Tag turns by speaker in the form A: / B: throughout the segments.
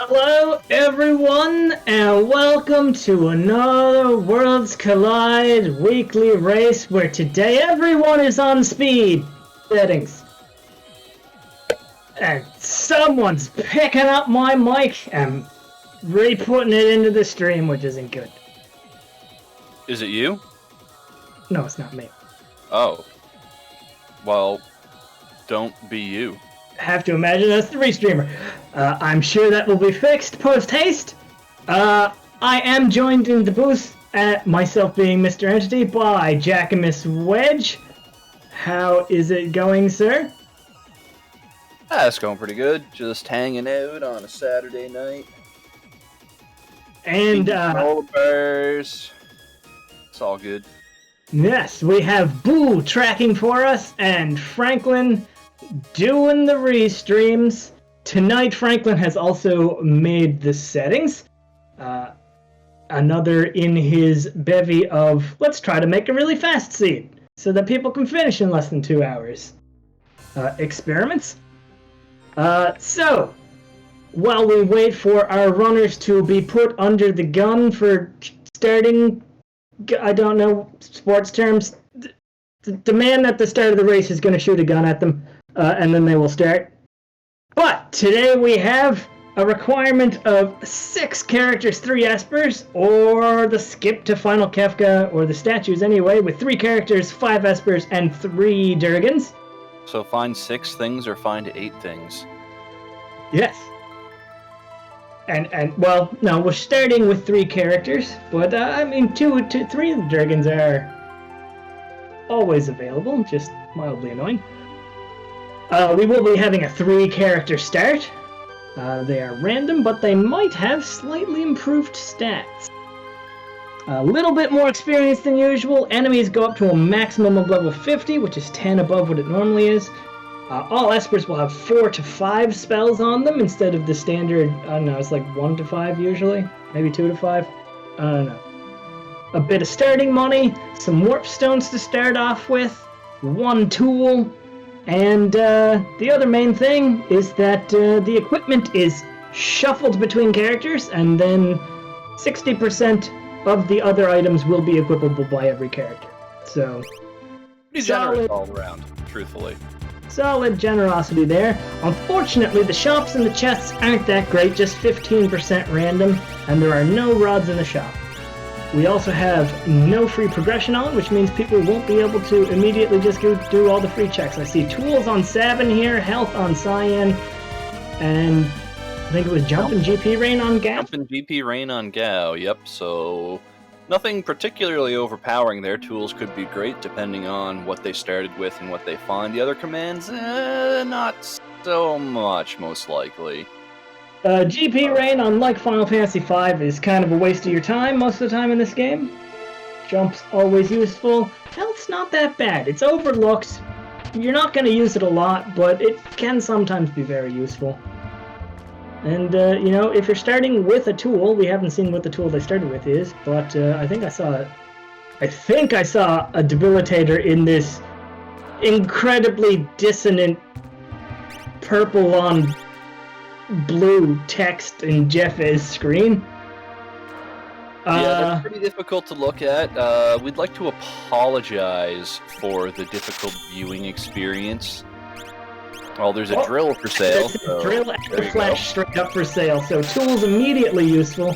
A: Hello, everyone, and welcome to another Worlds Collide weekly race where today everyone is on speed settings. And someone's picking up my mic and re-putting it into the stream, which isn't good.
B: Is it you?
A: No, it's not me.
B: Oh. Well, don't be you.
A: Have to imagine that's the restreamer. I'm sure that will be fixed post-haste. I am joined in the booth, myself being Mr. Entity, by Jack and Miss Wedge. How is it going, sir?
B: It's going pretty good. Just hanging out on a Saturday night.
A: And,
B: roller bears. It's all good.
A: Yes, we have Boo tracking for us, and Franklin doing the restreams. Tonight, Franklin has also made the settings. Another in his bevy of, let's try to make a really fast seed so that people can finish in less than 2 hours. Experiments. So, while we wait for our runners to be put under the gun for starting, I don't know sports terms, the man at the start of the race is going to shoot a gun at them, and then they will start. But today we have a requirement of 6 characters, 3 espers, or the skip to Final Kefka, or the statues anyway, with 3 characters, 5 espers, and 3 Durgans.
B: So find 6 things or find 8 things.
A: Yes. And well, no, we're starting with 3 characters, but I mean, 3 of the Durgans are always available, just mildly annoying. We will be having a 3-character start. They are random, but they might have slightly improved stats. A little bit more experience than usual. Enemies go up to a maximum of level 50, which is 10 above what it normally is. All espers will have 4 to 5 spells on them instead of the standard, I don't know, it's like 1 to 5 usually? Maybe 2 to 5? I don't know. A bit of starting money, some warp stones to start off with, 1 tool, and the other main thing is that the equipment is shuffled between characters, and then 60% of the other items will be equipable by every character. So,
B: pretty generous all around, truthfully.
A: Solid generosity there. Unfortunately, the shops and the chests aren't that great, just 15% random, and there are no rods in the shop. We also have no free progression on, which means people won't be able to immediately just go do all the free checks. I see tools on Sabin here, health on Cyan, and I think it was Jump and GP Rain on Gao?
B: Jump and GP Rain on Gao, yep, so nothing particularly overpowering there. Tools could be great depending on what they started with and what they find. The other commands, not so much, most likely.
A: GP Rain, unlike Final Fantasy V, is kind of a waste of your time most of the time in this game. Jump's always useful. Health's not that bad. It's overlooked. You're not going to use it a lot, but it can sometimes be very useful. And, you know, if you're starting with a tool, we haven't seen what the tool they started with is, but I think I saw a debilitator in this incredibly dissonant purple on blue text in Jeff's screen.
B: Yeah, that's pretty difficult to look at. We'd like to apologize for the difficult viewing experience. Well, there's a drill for sale.
A: So drill and flash straight up for sale, so tools immediately useful.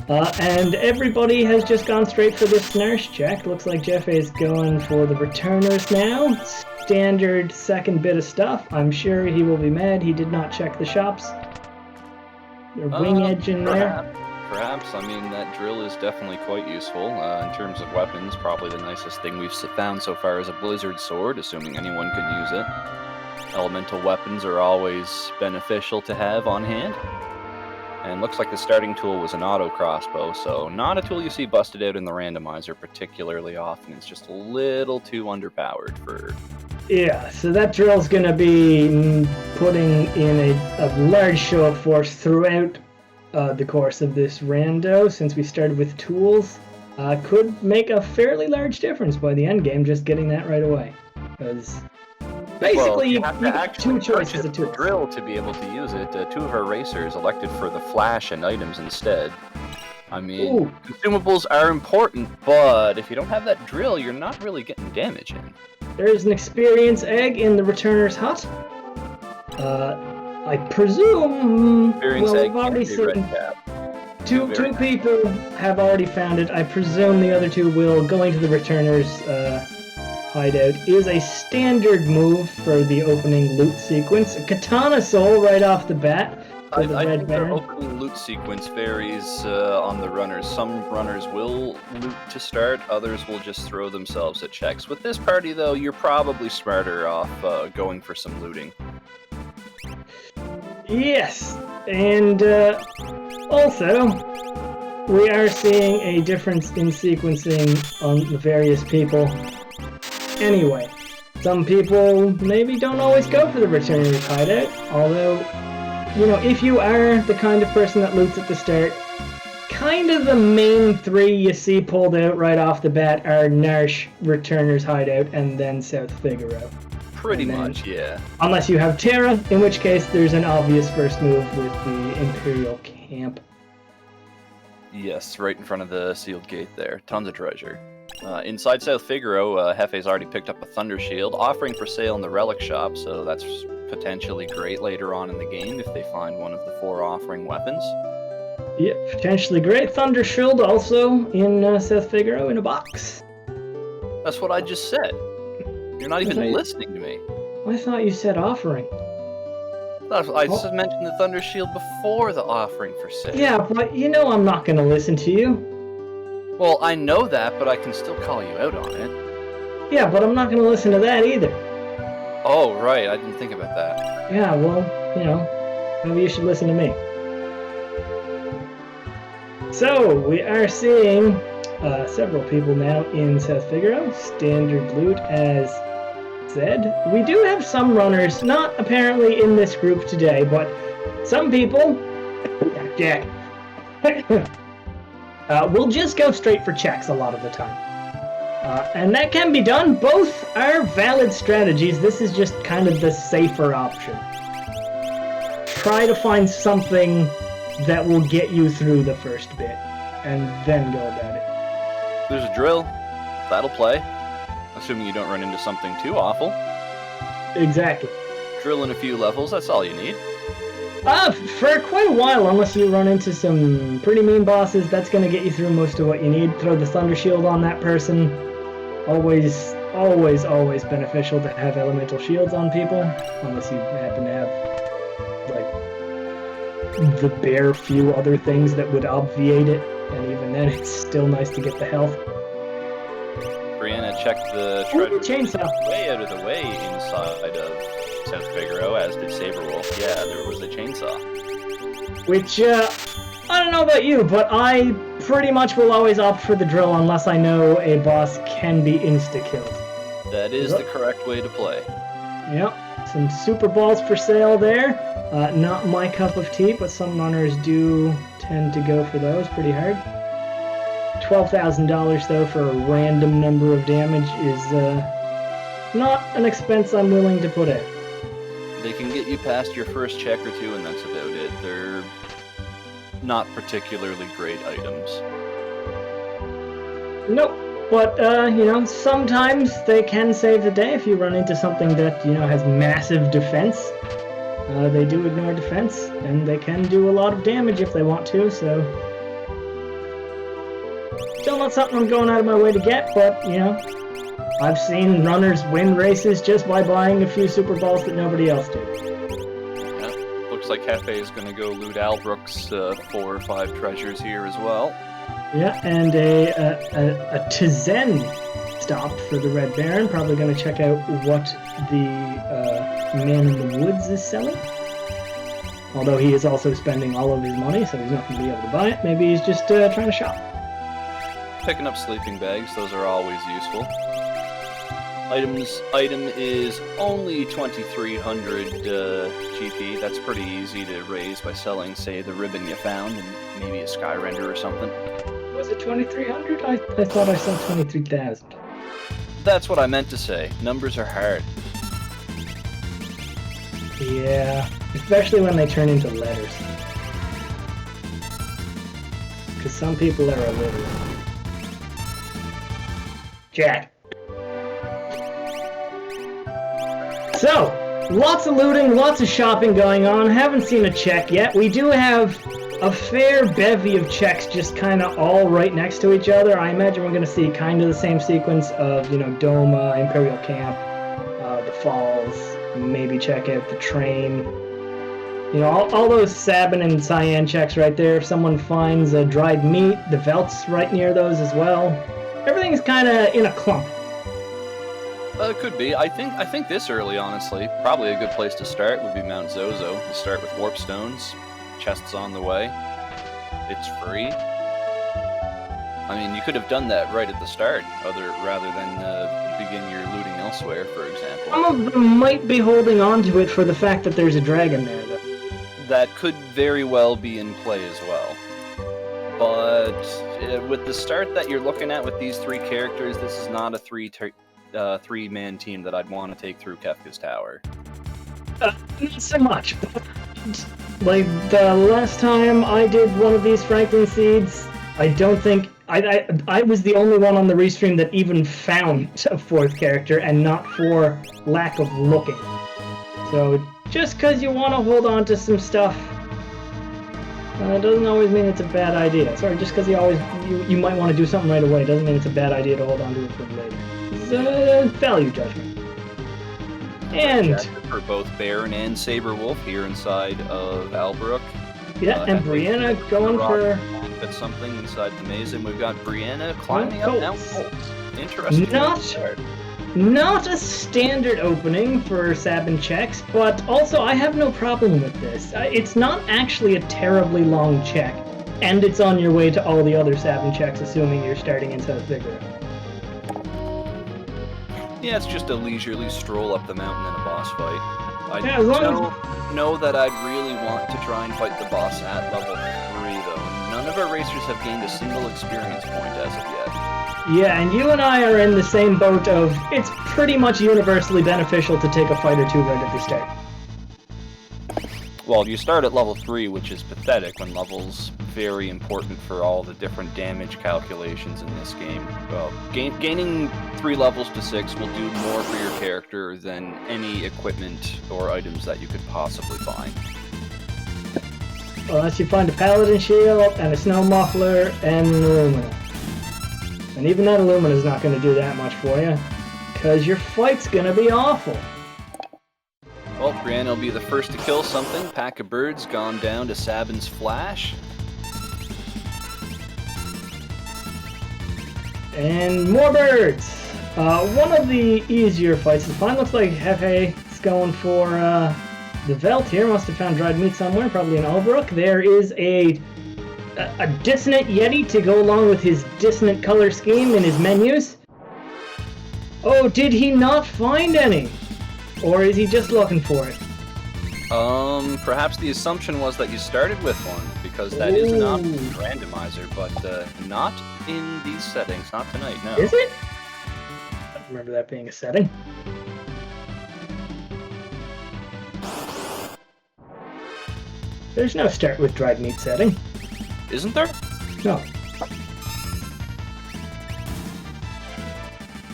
A: And everybody has just gone straight for this nurse check. Looks like Jeff is going for the returners now. Standard second bit of stuff. I'm sure he will be mad he did not check the shops. Their wing edge in there.
B: Perhaps. I mean, that drill is definitely quite useful. In terms of weapons, probably the nicest thing we've found so far is a blizzard sword, assuming anyone can use it. Elemental weapons are always beneficial to have on hand. And looks like the starting tool was an auto crossbow, so not a tool you see busted out in the randomizer particularly often. It's just a little too underpowered for...
A: Yeah, so that drill's going to be putting in a large show of force throughout the course of this rando, since we started with tools. Could make a fairly large difference by the end game, just getting that right away. Because Basically,
B: you have to
A: you get
B: actually
A: 2 choices of
B: purchase the
A: tools.
B: drill to be able to use it. 2 of our racers elected for the flash and items instead. I mean,
A: Ooh.
B: consumables are important, but if you don't have that drill, you're not really getting damage in.
A: There's an experience egg in the returner's hut. I presume.
B: Experience
A: well,
B: egg
A: we've already
B: and a red
A: seen
B: cap.
A: two
B: Very nice.
A: people have already found it. I presume the other 2 will. Going to the returner's hideout is a standard move for the opening loot sequence. A katana soul right off the bat.
B: I
A: For the red
B: think their
A: baron.
B: opening loot sequence varies on the runners. Some runners will loot to start, others will just throw themselves at checks. With this party, though, you're probably smarter off going for some looting.
A: Yes, and also, we are seeing a difference in sequencing on the various people. Anyway, some people maybe don't always go for the returner's hideout, although, you know, if you are the kind of person that loots at the start, kind of the main 3 you see pulled out right off the bat are Narsh, returner's hideout, and then South Figaro.
B: Pretty
A: And then-
B: much, yeah.
A: Unless you have Terra, in which case there's an obvious first move with the Imperial Camp.
B: Yes, right in front of the sealed gate there. Tons of treasure. Inside South Figaro, Hefe's already picked up a Thunder Shield, offering for sale in the Relic Shop, so that's potentially great later on in the game if they find one of the 4 offering weapons.
A: Yeah, potentially great. Thunder Shield also in South Figaro in a box.
B: That's what I just said. You're not even
A: Okay.
B: listening to me.
A: I thought you said offering.
B: I just mentioned the Thunder Shield before the offering for sale.
A: Yeah, but you know I'm not gonna listen to you.
B: Well, I know that, but I can still call you out on it.
A: Yeah, but I'm not gonna listen to that either.
B: Oh, right, I didn't think about that.
A: Yeah, well, you know, maybe you should listen to me. So, we are seeing several people now in South Figaro. Standard loot, as said. We do have some runners, not apparently in this group today, but some people, Jack, will just go straight for checks a lot of the time. And that can be done. Both are valid strategies. This is just kind of the safer option. Try to find something that will get you through the first bit, and then go about it.
B: There's a drill. That'll play. Assuming you don't run into something too awful.
A: Exactly.
B: Drill in a few levels, that's all you need.
A: For quite a while, unless you run into some pretty mean bosses, that's going to get you through most of what you need. Throw the Thunder Shield on that person. Always, always, always beneficial to have elemental shields on people, unless you happen to have, like, the bare few other things that would obviate it, and even then it's still nice to get the health.
B: Brianna checked the
A: Ooh,
B: treasure
A: chainsaw.
B: way out of the way inside of South Figaro, as did Saberwolf. Yeah, there was a chainsaw.
A: Which, I don't know about you, but I pretty much will always opt for the drill unless I know a boss can be insta-killed.
B: That is
A: Yep.
B: the correct way to play.
A: Yep, some super balls for sale there. Not my cup of tea, but some runners do tend to go for those pretty hard. $12,000 though for a random number of damage is not an expense I'm willing to put out.
B: They can get you past your first check or two, and that's about it. They're not particularly great items.
A: Nope. But, you know, sometimes they can save the day if you run into something that, you know, has massive defense. They do ignore defense, and they can do a lot of damage if they want to, so... Still not something I'm going out of my way to get, but, you know, I've seen runners win races just by buying a few super balls that nobody else did.
B: Yeah. Looks like Hefe is going to go loot Albrook's 4 or 5 treasures here as well.
A: Yeah, and a Tizen stop for the Red Baron. Probably going to check out what the Man in the Woods is selling. Although he is also spending all of his money, so he's not going to be able to buy it. Maybe he's just trying to shop.
B: Picking up sleeping bags, those are always useful. Item is only 2,300 GP. That's pretty easy to raise by selling, say, the ribbon you found and maybe a sky render or something.
A: Was it 2,300? I thought I saw 23,000.
B: That's what I meant to say. Numbers are hard.
A: Yeah, especially when they turn into letters. Because some people are illiterate. Jack. So, lots of looting, lots of shopping going on. Haven't seen a check yet. We do have a fair bevy of checks just kind of all right next to each other. I imagine we're going to see kind of the same sequence of, you know, Doma, Imperial Camp, the Falls, maybe check out the train. You know, all those Sabin and Cyan checks right there. If someone finds a dried meat, the Velt's right near those as well. Everything's kind of in a clump.
B: It could be. I think this early, honestly, probably a good place to start would be Mount Zozo. You start with warp stones, chests on the way. It's free. I mean, you could have done that right at the start, rather than begin your looting elsewhere, for example.
A: Some of them might be holding on to it for the fact that there's a dragon there, though.
B: That could very well be in play as well. But with the start that you're looking at with these three characters, this is not a three-man team that I'd want to take through Kefka's Tower.
A: Not so much. Like, the last time I did one of these Franklin Seeds, I don't think... I was the only one on the restream that even found a fourth character, and not for lack of looking. So, just because you want to hold on to some stuff, doesn't always mean it's a bad idea. Sorry, just because you might want to do something right away doesn't mean it's a bad idea to hold on to it for later. It's a value judgment. And
B: for both Baron and Saberwolf here inside of Albrook.
A: Yeah, and Brianna going for...
B: At something inside the maze, and we've got Brianna climbing up Mount Colts. Interesting.
A: Not a standard opening for Sabin checks, but also I have no problem with this. It's not actually a terribly long check, and it's on your way to all the other Sabin checks, assuming you're starting in South Vigor.
B: Yeah, it's just a leisurely stroll up the mountain in a boss fight. I
A: don't
B: know that I'd really want to try and fight the boss at level 3, though. None of our racers have gained a single experience point as of yet.
A: Yeah, and you and I are in the same boat of it's pretty much universally beneficial to take a fight or two right at the start.
B: Well, you start at level 3, which is pathetic when level's very important for all the different damage calculations in this game. Well, gaining 3 levels to 6 will do more for your character than any equipment or items that you could possibly find.
A: Unless you find a paladin shield and a snow muffler and an Illumina. And even that Illumina is not going to do that much for you, because your fight's going to be awful.
B: Well, Brianna will be the first to kill something. Pack of birds gone down to Sabin's Flash.
A: And more birds! One of the easier fights to find. Looks like Hefe is going for the Velt here. Must have found dried meat somewhere, probably in Albrook. There is a dissonant Yeti to go along with his dissonant color scheme in his menus. Oh, did he not find any? Or is he just looking for it?
B: Perhaps the assumption was that you started with one, because that is an option randomizer, but not in these settings, not tonight, no.
A: Is it? I don't remember that being a setting. There's no start with dried meat setting.
B: Isn't there?
A: No.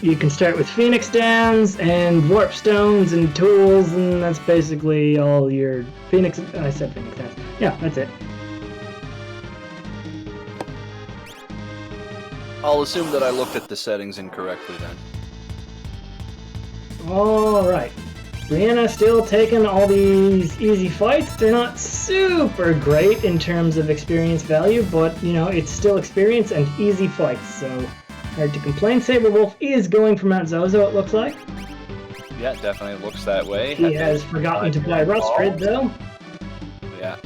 A: You can start with Phoenix Downs and Warp Stones and Tools, and that's basically all your Phoenix... I said Phoenix Downs. Yeah, that's it.
B: I'll assume that I looked at the settings incorrectly then.
A: Alright. Brianna still taking all these easy fights. They're not super great in terms of experience value, but, you know, it's still experience and easy fights, so... Hard to complain. Saberwolf is going for Mount Zozo, it looks like.
B: Yeah, definitely looks that way.
A: He has forgotten to buy Rustrid, though.
B: Yeah.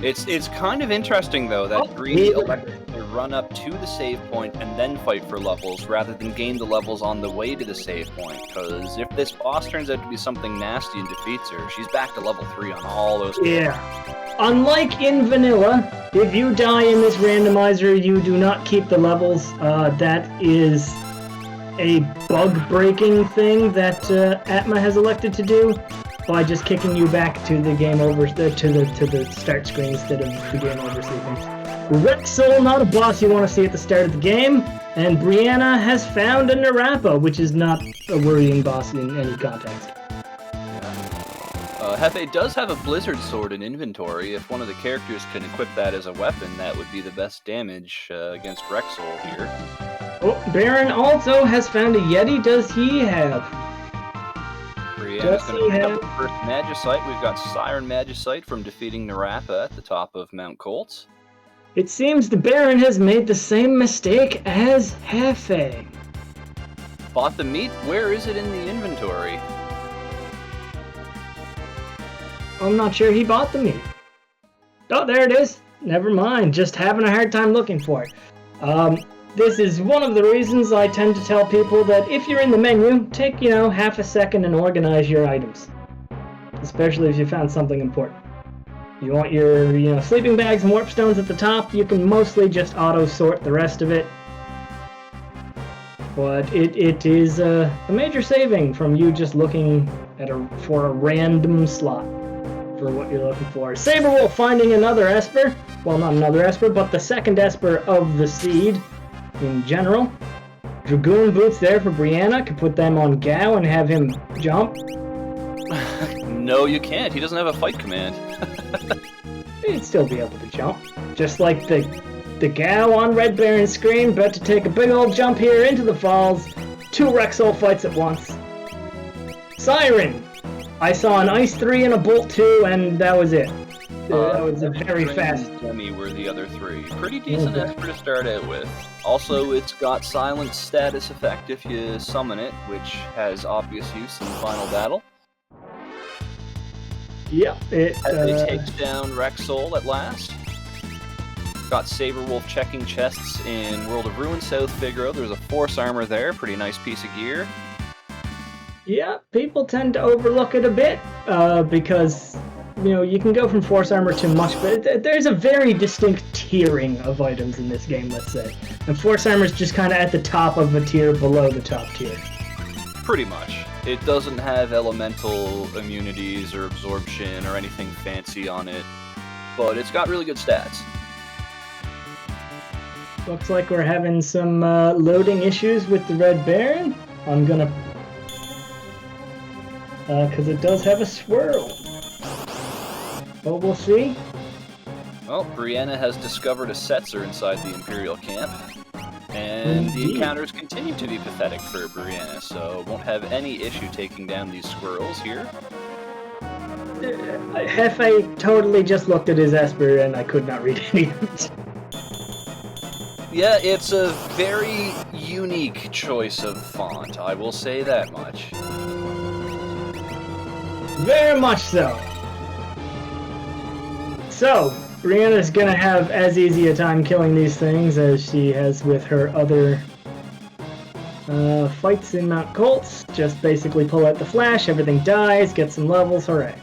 B: It's kind of interesting, though, that Greedy elected to run up to the save point and then fight for levels, rather than gain the levels on the way to the save point, because if this boss turns out to be something nasty and defeats her, she's back to level 3 on all those characters.
A: Yeah. Unlike in vanilla, if you die in this randomizer, you do not keep the levels. That is a bug-breaking thing that Atma has elected to do. by just kicking you back to the game over to the start screen instead of the game over sequence. Rexel, not a boss you want to see at the start of the game, and Brianna has found a Narappa, which is not a worrying boss in any context.
B: Hefe does have a Blizzard Sword in inventory. If one of the characters can equip that as a weapon, that would be the best damage against Rexel here.
A: Oh, Baron also has found a Yeti. Does he have?
B: Brianna's going to pick up the first Magicite. We've got Siren Magicite from defeating Narappa at the top of Mount Colts.
A: It seems the Baron has made the same mistake as Hefe.
B: Bought the meat? Where is it in the inventory?
A: I'm not sure he bought the meat. Oh, there it is. Never mind. Just having a hard time looking for it. This is one of the reasons I tend to tell people that if you're in the menu, take, half a second and organize your items. Especially if you found something important. You want your, sleeping bags and warp stones at the top, you can mostly just auto-sort the rest of it. But it is a major saving from you just looking for a random slot for what you're looking for. Saberwolf finding another Esper. Well, not another Esper, but the second Esper of the seed in general. Dragoon boots there for Brianna. Could put them on Gao and have him jump.
B: No, you can't. He doesn't have a fight command.
A: He'd still be able to jump. Just like the Gao on Red Baron's screen, about to take a big old jump here into the falls. 2 Rexel fights at once. Siren! I saw an Ice 3 and a Bolt 2, and that was it. That was a very fast...
B: Demi were the other 3. Pretty decent Esper to start out with. Also, it's got silent status effect if you summon it, which has obvious use in Final Battle.
A: Yep, it
B: takes down Rexel at last. Got Saberwolf checking chests in World of Ruin, South Figaro. There's a Force Armor there, pretty nice piece of gear.
A: Yeah, people tend to overlook it a bit, because, you can go from Force Armor to much, but there's a very distinct tiering of items in this game, let's say. And Force Armor is just kind of at the top of a tier below the top tier.
B: Pretty much. It doesn't have elemental immunities or absorption or anything fancy on it, but it's got really good stats.
A: Looks like we're having some loading issues with the Red Baron. I'm gonna... because it does have a swirl. But we'll see.
B: Well, Brianna has discovered a Setzer inside the Imperial camp. And the encounters continue to be pathetic for Brianna, so won't have any issue taking down these squirrels here.
A: Hefe totally just looked at his Esper and I could not read any of it.
B: Yeah, it's a very unique choice of font, I will say that much.
A: Very much so. So, Brianna's gonna have as easy a time killing these things as she has with her other fights in Mount Colts. Just basically pull out the flash, everything dies, get some levels, hooray.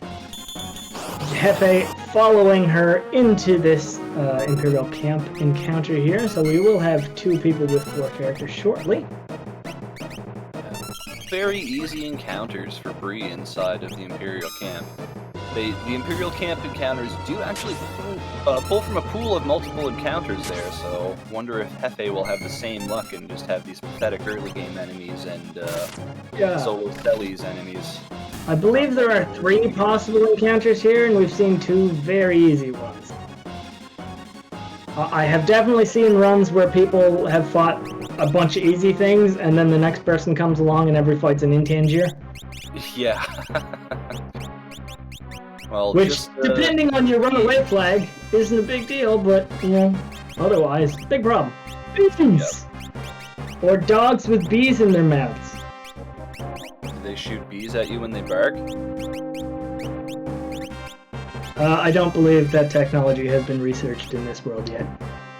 A: Hefe following her into this Imperial Camp encounter here, so we will have 2 people with 4 characters shortly.
B: Very easy encounters for Bree inside of the Imperial Camp. The Imperial Camp encounters do actually pull from a pool of multiple encounters there, so wonder if Hefe will have the same luck and just have these pathetic early game enemies and solo Stellies enemies.
A: I believe there are 3 possible encounters here, and we've seen 2 very easy ones. I have definitely seen runs where people have fought a bunch of easy things, and then the next person comes along and every fight's an Intangier.
B: Yeah. Well,
A: which, depending on your runaway flag, isn't a big deal, but, otherwise, big problem. Bees! Yep. Or dogs with bees in their mouths.
B: Do they shoot bees at you when they bark?
A: I don't believe that technology has been researched in this world yet.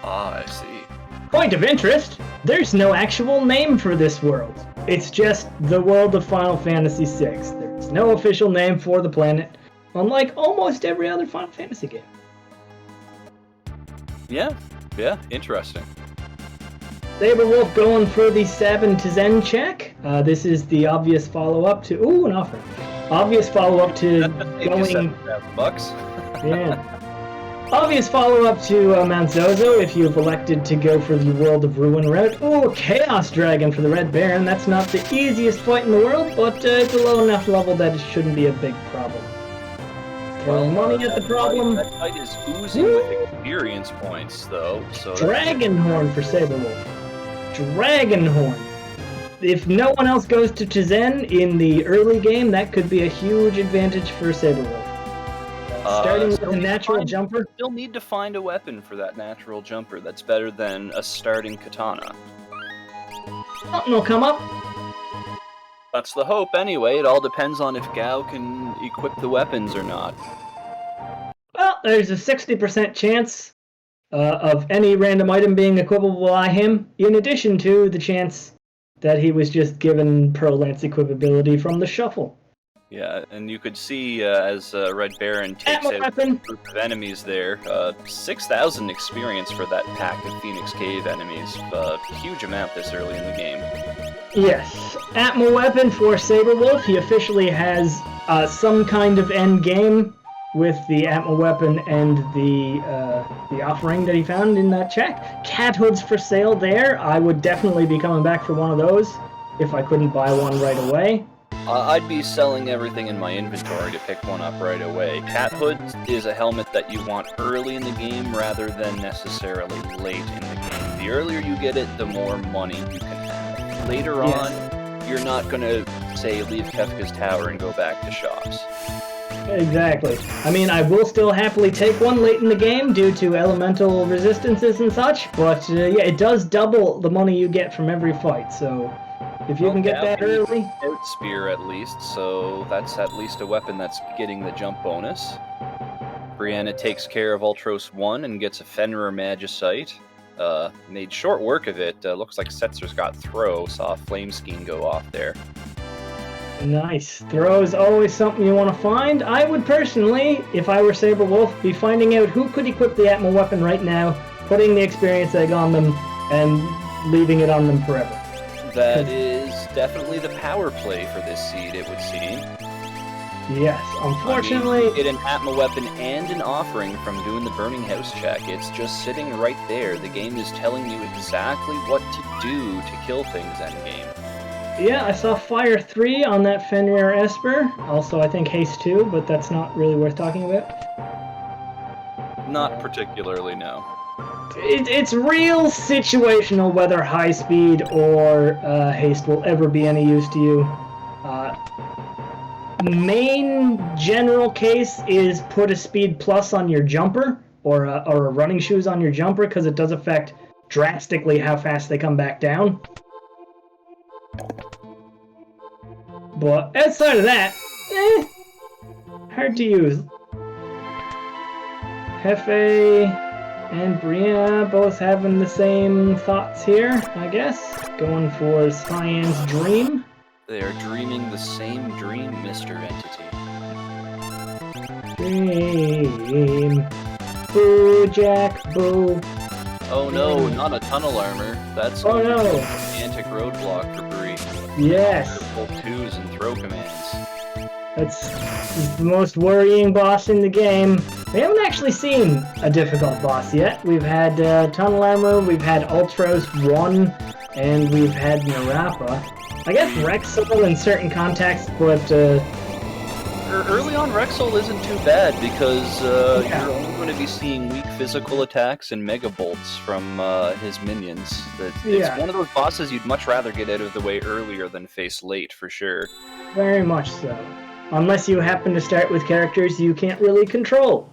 B: Ah, I see.
A: Point of interest, there's no actual name for this world. It's just the world of Final Fantasy VI. There's no official name for the planet. Unlike almost every other Final Fantasy game.
B: Yeah, interesting.
A: Saberwolf going for the Sabin to Zen check. This is the obvious follow-up to... Ooh, an offer. Obvious follow-up to
B: going...
A: bucks. Yeah. Obvious follow-up to Mount Zozo if you've elected to go for the World of Ruin route. Ooh, Chaos Dragon for the Red Baron. That's not the easiest fight in the world, but it's a low enough level that it shouldn't be a big problem. Throwing money at the problem.
B: That fight is oozing with experience points, though. So
A: Dragonhorn for Saberwolf. Dragonhorn. If no one else goes to Tizen in the early game, that could be a huge advantage for Saberwolf. Starting with a natural jumper?
B: Still need to find a weapon for that natural jumper that's better than a starting katana.
A: Something will come up.
B: That's the hope anyway. It all depends on if Gao can equip the weapons or not.
A: Well, there's a 60% chance of any random item being equipable by him, in addition to the chance that he was just given Pro Lance equipability from the shuffle.
B: Yeah, and you could see as Red Baron takes out a group of enemies there, 6,000 experience for that pack of Phoenix Cave enemies. A huge amount this early in the game.
A: Yes. Atma Weapon for Saberwolf. He officially has some kind of end game with the Atma Weapon and the offering that he found in that check. Cat hoods for sale there. I would definitely be coming back for one of those if I couldn't buy one right away.
B: I'd be selling everything in my inventory to pick one up right away. Cat Hood is a helmet that you want early in the game rather than necessarily late in the game. The earlier you get it, the more money you can have. Later on, you're not going to, say, leave Kefka's Tower and go back to shops.
A: Exactly. I mean, I will still happily take one late in the game due to elemental resistances and such, but yeah, it does double the money you get from every fight, so... If you can get that early...
B: Out spear at least, so that's at least a weapon that's getting the jump bonus. Brianna takes care of Ultros 1 and gets a Fenrir Magicite. Made short work of it. Looks like Setzer's got Throw, saw a Flame Skein go off there.
A: Nice. Throw is always something you want to find. I would personally, if I were Saberwolf, be finding out who could equip the Atma weapon right now, putting the experience egg on them, and leaving it on them forever.
B: That is definitely the power play for this seed, it would seem.
A: Yes, unfortunately...
B: I mean, you get an Atma weapon and an offering from doing the Burning House check. It's just sitting right there. The game is telling you exactly what to do to kill things endgame.
A: Yeah, I saw Fire 3 on that Fenrir Esper. Also, I think Haste 2, but that's not really worth talking about.
B: Not particularly, no.
A: It's real situational whether high speed or haste will ever be any use to you. Main general case is put a speed plus on your jumper or a running shoes on your jumper because it does affect drastically how fast they come back down. But outside of that, hard to use. Hefe and Brianna both having the same thoughts here, I guess. Going for Cyan's Dream.
B: They are dreaming the same dream, Mr. Entity.
A: Dream. Boo, Jack, boo.
B: Oh no, not a tunnel armor. That's
A: oh no.
B: Gigantic roadblock for Bree.
A: Yes.
B: Full twos and throw commands.
A: That's the most worrying boss in the game. We haven't actually seen a difficult boss yet. We've had Tunnel Armor, we've had Ultros 1, and we've had Narapa. I guess Rexol in certain contexts, but...
B: Early on, Rexol isn't too bad because you're only going to be seeing weak physical attacks and Mega Bolts from his minions. It's one of those bosses you'd much rather get out of the way earlier than face late, for sure.
A: Very much so. Unless you happen to start with characters you can't really control.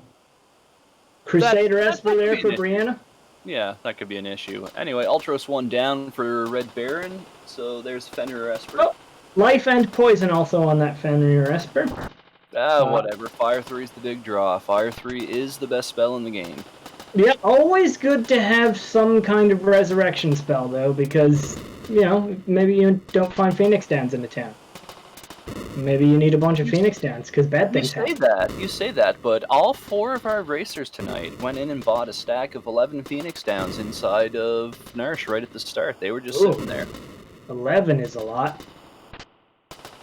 A: Crusader Esper there for Brianna?
B: Yeah, that could be an issue. Anyway, Ultros 1 down for Red Baron, so there's Fenrir Esper.
A: Oh, Life and Poison also on that Fenrir Esper.
B: Whatever. Fire 3 is the big draw. Fire 3 is the best spell in the game.
A: Yeah, always good to have some kind of resurrection spell, though, because, you know, maybe you don't find Phoenix Downs in the town. Maybe you need a bunch of Phoenix Downs, because bad things happen.
B: You say that, but all 4 of our racers tonight went in and bought a stack of 11 Phoenix Downs inside of Nourish right at the start. They were just sitting there.
A: 11 is a lot.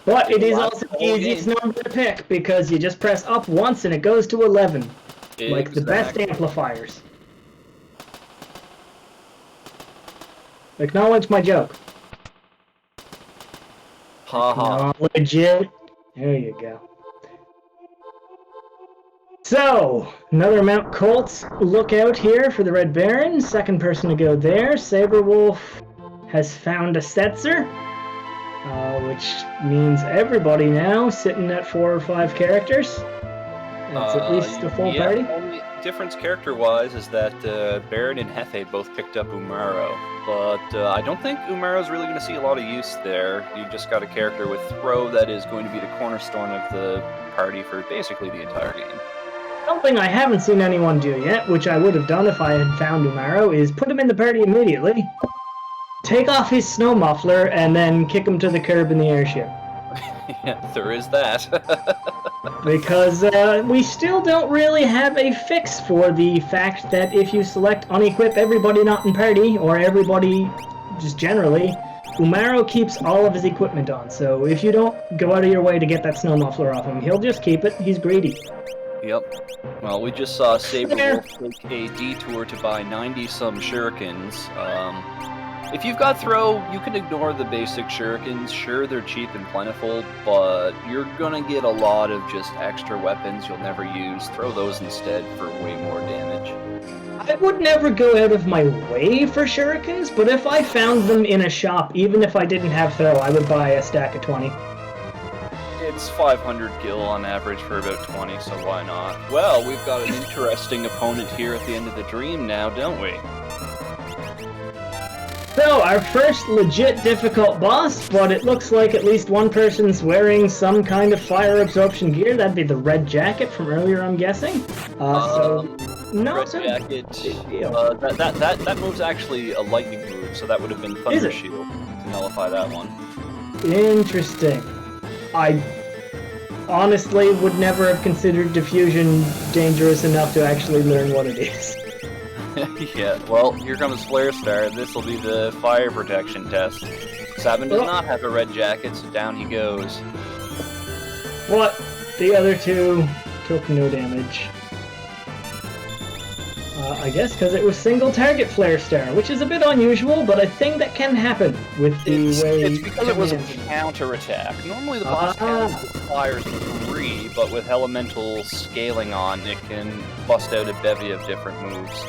A: But it is
B: Last
A: also the
B: whole
A: easiest
B: game.
A: number to pick because you just press up once and it goes to 11. Like the best
B: Exactly.
A: amplifiers. Acknowledge my joke.
B: Haha.
A: Acknowledge it. There you go. So, another Mount Colts lookout here for the Red Baron. Second person to go there. Saberwolf has found a Setzer, which means everybody now sitting at 4 or 5 characters. It's at least a full party.
B: The only difference character-wise is that Baron and Hefe both picked up Umaro, but I don't think Umaro's really going to see a lot of use there. You just got a character with Throw that is going to be the cornerstone of the party for basically the entire game.
A: Something I haven't seen anyone do yet, which I would have done if I had found Umaro, is put him in the party immediately, take off his snow muffler, and then kick him to the curb in the airship.
B: Yeah, there is that.
A: Because we still don't really have a fix for the fact that if you select unequip everybody not in party, or everybody just generally, Umaro keeps all of his equipment on. So if you don't go out of your way to get that snow muffler off him, he'll just keep it. He's greedy.
B: Yep. Well, we just saw Saberwolf take a detour to buy 90-some shurikens. If you've got Throw, you can ignore the basic shurikens. Sure, they're cheap and plentiful, but you're gonna get a lot of just extra weapons you'll never use. Throw those instead for way more damage.
A: I would never go out of my way for shurikens, but if I found them in a shop, even if I didn't have Throw, I would buy a stack of 20.
B: It's 500 gil on average for about 20, so why not? Well, we've got an interesting opponent here at the end of the dream now, don't we?
A: So, our first legit difficult boss, but it looks like at least one person's wearing some kind of fire absorption gear. That'd be the red jacket from earlier, I'm guessing.
B: Red jacket. That move's actually a lightning move, so that would have been Thunder Shield to nullify that one.
A: Interesting. I honestly would never have considered diffusion dangerous enough to actually learn what it is.
B: Yeah, well, here comes Flare Star. This will be the fire protection test. Sabin does not have a red jacket, so down he goes.
A: What? The other two took no damage. I guess because it was single target Flare Star, which is a bit unusual, but a thing that can happen with the way...
B: It's because it was a counter-attack. Normally the boss fires 3, but with elemental scaling on, it can bust out a bevy of different moves.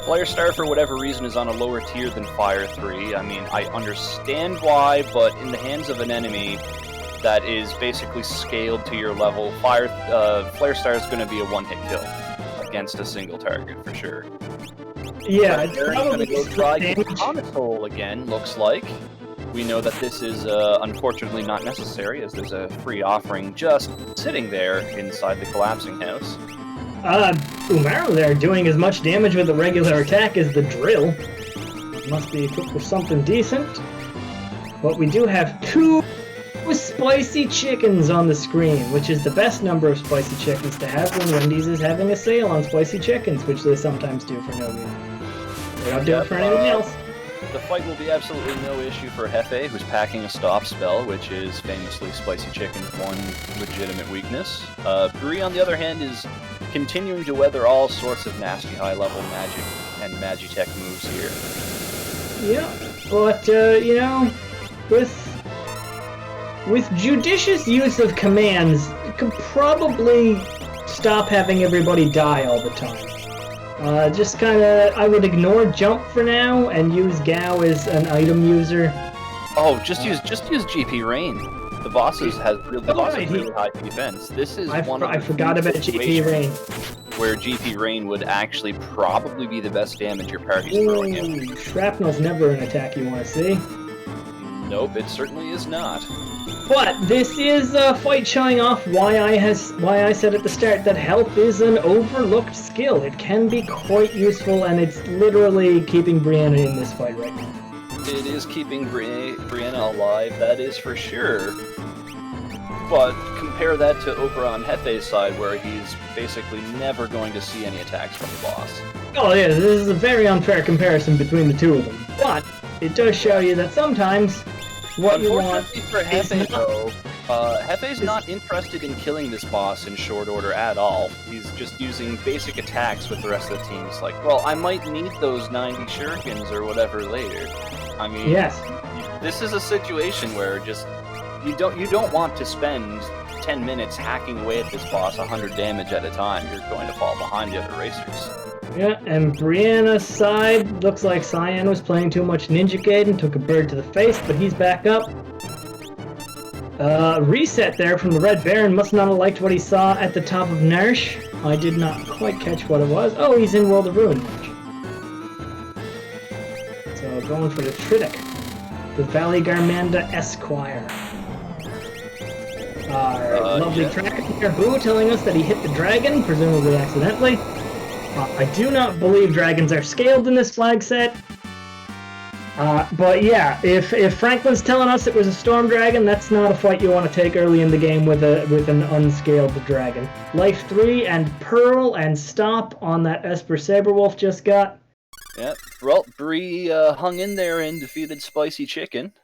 B: Flare Star, for whatever reason, is on a lower tier than Fire 3. I mean, I understand why, but in the hands of an enemy that is basically scaled to your level, Flare Star is going to be a one-hit kill against a single target, for sure.
A: Yeah, it's
B: probably going to go try console again, looks like. We know that this is unfortunately not necessary, as there's a free offering just sitting there inside the collapsing house.
A: Umaro there doing as much damage with a regular attack as the drill. Must be equipped with something decent. But we do have 2 spicy chickens on the screen, which is the best number of spicy chickens to have when Wendy's is having a sale on spicy chickens, which they sometimes do for no reason. They don't do it for anything else.
B: The fight will be absolutely no issue for Hefe, who's packing a stop spell, which is famously Spicy Chicken's one legitimate weakness. Bree, on the other hand, is continuing to weather all sorts of nasty high-level magic and magitech moves here.
A: Yeah, but, you know, with judicious use of commands, you could probably stop having everybody die all the time. Just kinda, I would ignore jump for now and use Gao as an item user.
B: Oh, just use GP Rain. The bosses has really high defense. This is
A: I forgot about GP Rain.
B: Where GP Rain would actually probably be the best damage your party's throwing in.
A: Shrapnel's never an attack you want to see.
B: Nope, it certainly is not.
A: But this is a fight showing off why I said at the start that health is an overlooked skill. It can be quite useful, and it's literally keeping Brianna in this fight right now.
B: It is keeping Brianna alive, that is for sure. But compare that to over on Hefe's side, where he's basically never going to see any attacks from the boss.
A: Oh yeah, this is a very unfair comparison between the two of them. But it does show you that sometimes what you want
B: for Hefe, though, Hefe's not interested in killing this boss in short order at all. He's just using basic attacks with the rest of the team. It's like, well, I might need those 90 shurikens or whatever later. I mean,
A: yes,
B: this is a situation where just you don't want to spend 10 minutes hacking away at this boss 100 damage at a time. You're going to fall behind the other racers.
A: yeah, and Brianna's side looks like Cyan was playing too much Ninja Gaiden, took a bird to the face, but he's back up. Reset there from the Red Baron. Must not have liked what he saw at the top of Narsh. I did not quite catch what it was. Oh, he's in World of Ruin. So going for the Tridic. The Valley Garmanda Esquire. Lovely tracker here. Boo telling us that he hit the dragon, presumably accidentally. I do not believe dragons are scaled in this flag set. But yeah, if Franklin's telling us it was a storm dragon, that's not a fight you want to take early in the game with an unscaled dragon. Life 3 and Pearl and Stop on that Esper Saberwolf just got.
B: Yep. Well, Bree hung in there and defeated Spicy Chicken.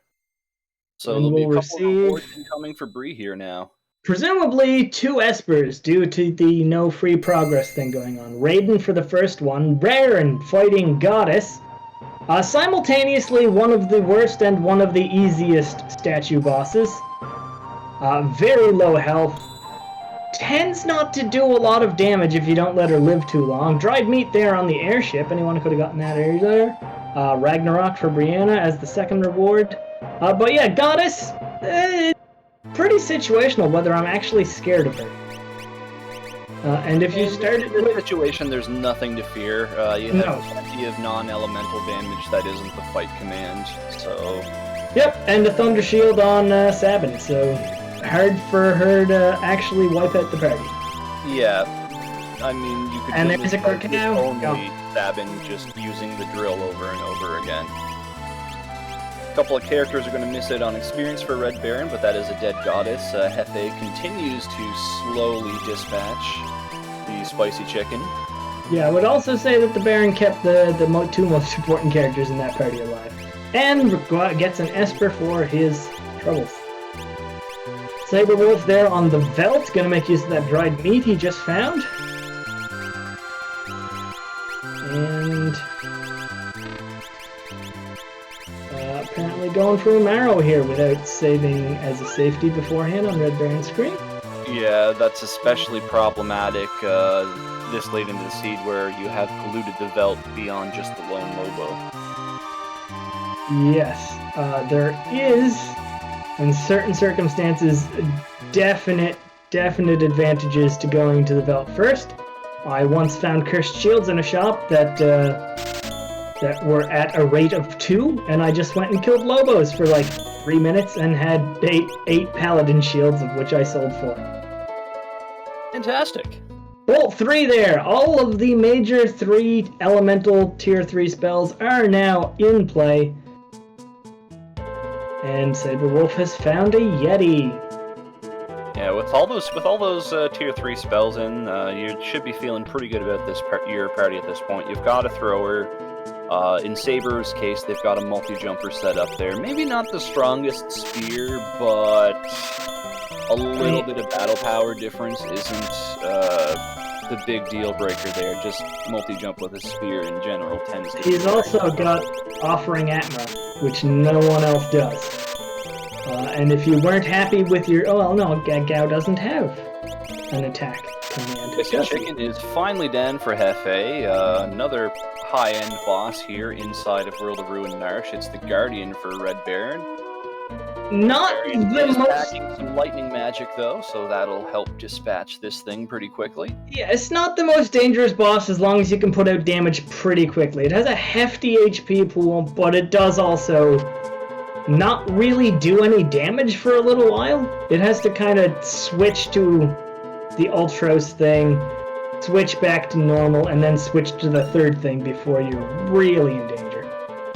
B: So there'll be a couple of rewards incoming for Bree here now.
A: Presumably 2 Espers due to the no free progress thing going on. Raiden for the first one, Baron fighting Goddess. Simultaneously, one of the worst and one of the easiest statue bosses. Very low health. Tends not to do a lot of damage if you don't let her live too long. Dried meat there on the airship. Anyone could have gotten that area there. Ragnarok for Brianna as the second reward. But yeah, Goddess, pretty situational whether I'm actually scared of her. And if you started
B: in this situation, there's nothing to fear. You have plenty of non-elemental damage that isn't the fight command, so...
A: Yep, and a Thunder Shield on Sabin, so hard for her to actually wipe out the party.
B: Yeah, I mean, you could
A: and there's a quick now.
B: Only Sabin just using the drill over and over again. A couple of characters are going to miss out on experience for Red Baron, but that is a dead goddess. Hefe continues to slowly dispatch the Spicy Chicken.
A: Yeah, I would also say that the Baron kept the 2 most important characters in that party alive. And gets an Esper for his troubles. Saberwolf there on the Velt, gonna make use of that dried meat he just found. And... apparently going for a marrow here without saving as a safety beforehand on Red Baron's screen.
B: Yeah, that's especially problematic this late into the seed where you have polluted the Velt beyond just the lone Lobo.
A: Yes, there is, in certain circumstances, definite advantages to going to the Velt first. I once found cursed shields in a shop that were at a rate of 2, and I just went and killed Lobos for like 3 minutes and had 8 Paladin shields, of which I sold 4.
B: Fantastic.
A: Bolt 3 there! All of the major 3 elemental tier 3 spells are now in play. And Saberwolf has found a Yeti.
B: Yeah, with all those tier 3 spells in, you should be feeling pretty good about your party at this point. You've got a thrower. In Saber's case, they've got a multi-jumper set up there. Maybe not the strongest spear, but a little bit of battle power difference isn't the big deal breaker there. Just multi-jump with a spear in general tends to...
A: He's also got Offering Atma, which no one else does. And if you weren't happy with your... Oh, well, no, Gao doesn't have an attack command.
B: Spicy Chicken is finally down for Hefe. Another high-end boss here inside of World of Ruin Narsh. It's the Guardian for Red Baron.
A: Not the most...
B: packing some lightning magic, though, so that'll help dispatch this thing pretty quickly.
A: Yeah, it's not the most dangerous boss as long as you can put out damage pretty quickly. It has a hefty HP pool, but it does also not really do any damage for a little while. It has to kind of switch to the Ultros thing, switch back to normal, and then switch to the third thing before you're really in danger.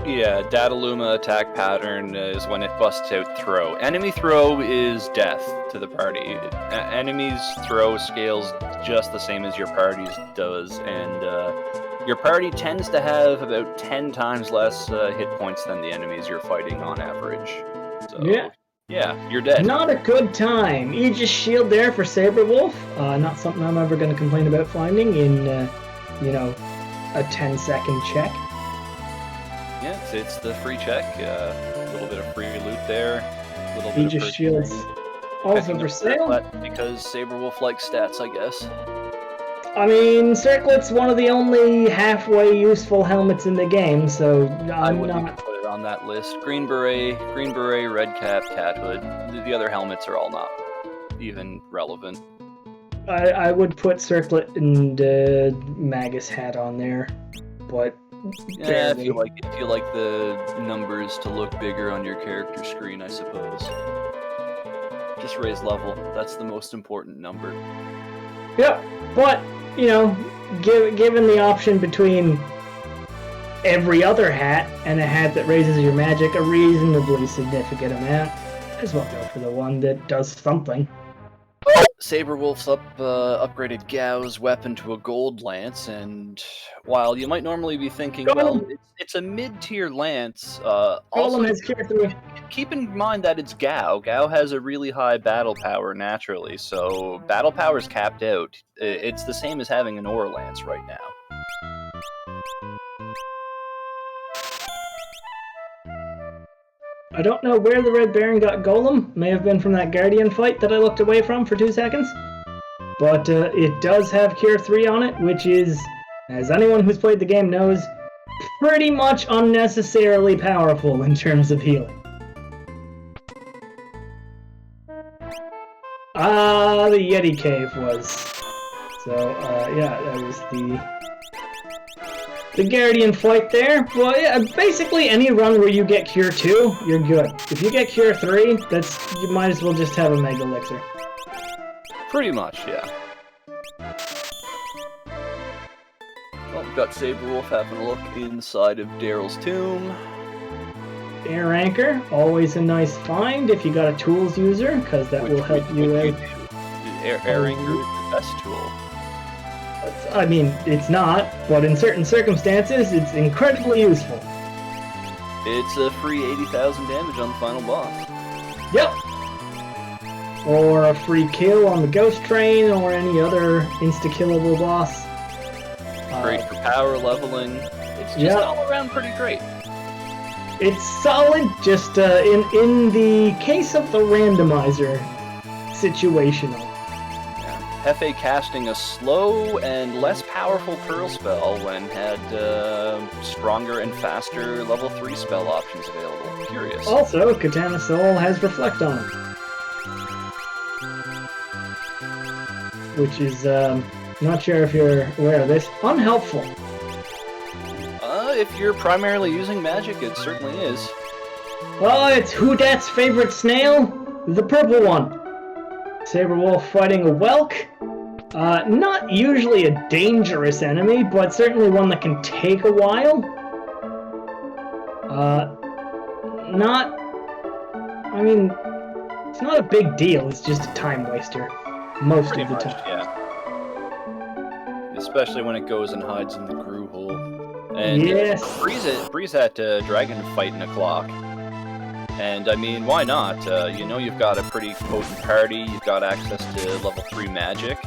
B: Yeah, Dataluma attack pattern is when it busts out throw. Enemy throw is death to the party. Enemy's throw scales just the same as your party's does, and your party tends to have about 10 times less hit points than the enemies you're fighting on average. So
A: yeah.
B: Yeah, you're dead.
A: Not a good time. Aegis shield there for Saberwolf. Not something I'm ever going to complain about finding in, you know, a 10-second check.
B: Yeah, it's the free check. A little bit of free loot there. A little bit
A: Aegis
B: of
A: shields also for sale.
B: Because Saberwolf likes stats, I guess.
A: I mean, Circlet's one of the only halfway useful helmets in the game, so
B: I wouldn't even put it on that list. Green Beret, Red Cap, Cat Hood. The other helmets are all not even relevant.
A: I would put Circlet and Magus hat on there, but
B: yeah, if you like the numbers to look bigger on your character screen, I suppose. Just raise level. That's the most important number.
A: Yep, but you know, given the option between every other hat and a hat that raises your magic a reasonably significant amount, might as well go for the one that does something.
B: Saberwolf's upgraded Gao's weapon to a gold lance, and while you might normally be thinking, well, it's a mid-tier lance, also keep in mind that it's Gao. Gao has a really high battle power naturally, so battle power is capped out. It's the same as having an Aura lance right now.
A: I don't know where the Red Baron got Golem. May have been from that Guardian fight that I looked away from for 2 seconds. But it does have Cure 3 on it, which is, as anyone who's played the game knows, pretty much unnecessarily powerful in terms of healing. The Yeti Cave was. So, yeah, that was the Guardian fight there. Well, yeah, basically any run where you get Cure 2, you're good. If you get Cure 3, you might as well just have a Mega Elixir.
B: Pretty much, yeah. Well, we've got Saberwolf having a look inside of Daryl's tomb.
A: Air Anchor, always a nice find if you got a tools user, because that will help you out.
B: Air Anchor is the best tool.
A: I mean, it's not, but in certain circumstances, it's incredibly useful.
B: It's a free 80,000 damage on the final boss.
A: Yep. Or a free kill on the Ghost Train, or any other insta-killable boss.
B: Great for power leveling. It's just all around pretty great.
A: It's solid, just in the case of the randomizer, situational.
B: Hefe casting a slow and less powerful Pearl spell when had stronger and faster level 3 spell options available. Curious.
A: Also, Katana Soul has Reflect on it. Which is, not sure if you're aware of this, unhelpful.
B: If you're primarily using magic, it certainly is.
A: Well, it's Whodet's favorite snail, the purple one. Saberwolf fighting a Welk. Not usually a dangerous enemy, but certainly one that can take a while. I mean, it's not a big deal, it's just a time waster. Most of the time.
B: Yeah. Especially when it goes and hides in the Gru hole. And
A: yes.
B: Breeze at Dragon fighting a clock. And I mean, why not? You know you've got a pretty potent party, you've got access to level 3 magic.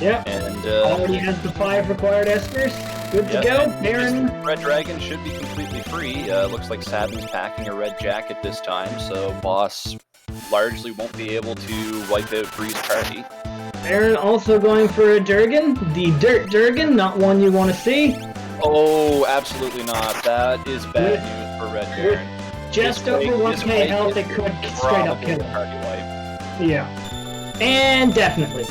A: Yeah.
B: And
A: already has the 5 required Espers. Good to go. Baron.
B: Red Dragon should be completely free. Looks like Sabin's packing a red jacket this time, so boss largely won't be able to wipe out Bree's party.
A: Baron also going for a Durgan. The Dirt Durgan, not one you want to see.
B: Oh, absolutely not. That is bad news for Red Baron.
A: Just over 1k health, it could straight up kill him.
B: Party wipe.
A: Yeah. And definitely.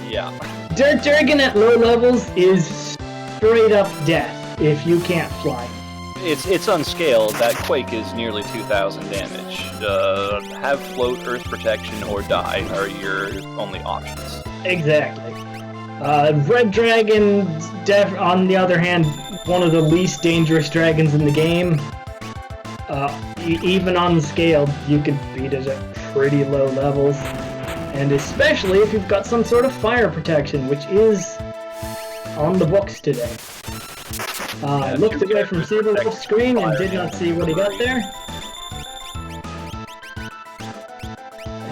B: Yeah.
A: Dirt Durgan at low levels is straight up death if you can't fly.
B: It's unscaled. That Quake is nearly 2,000 damage. Have float, earth protection, or die are your only options.
A: Exactly. Red Dragon, on the other hand, one of the least dangerous dragons in the game. Even unscaled, you could beat it at pretty low levels. And especially if you've got some sort of fire protection, which is on the books today. I looked away from Saberwolf's screen and did not see what he got there.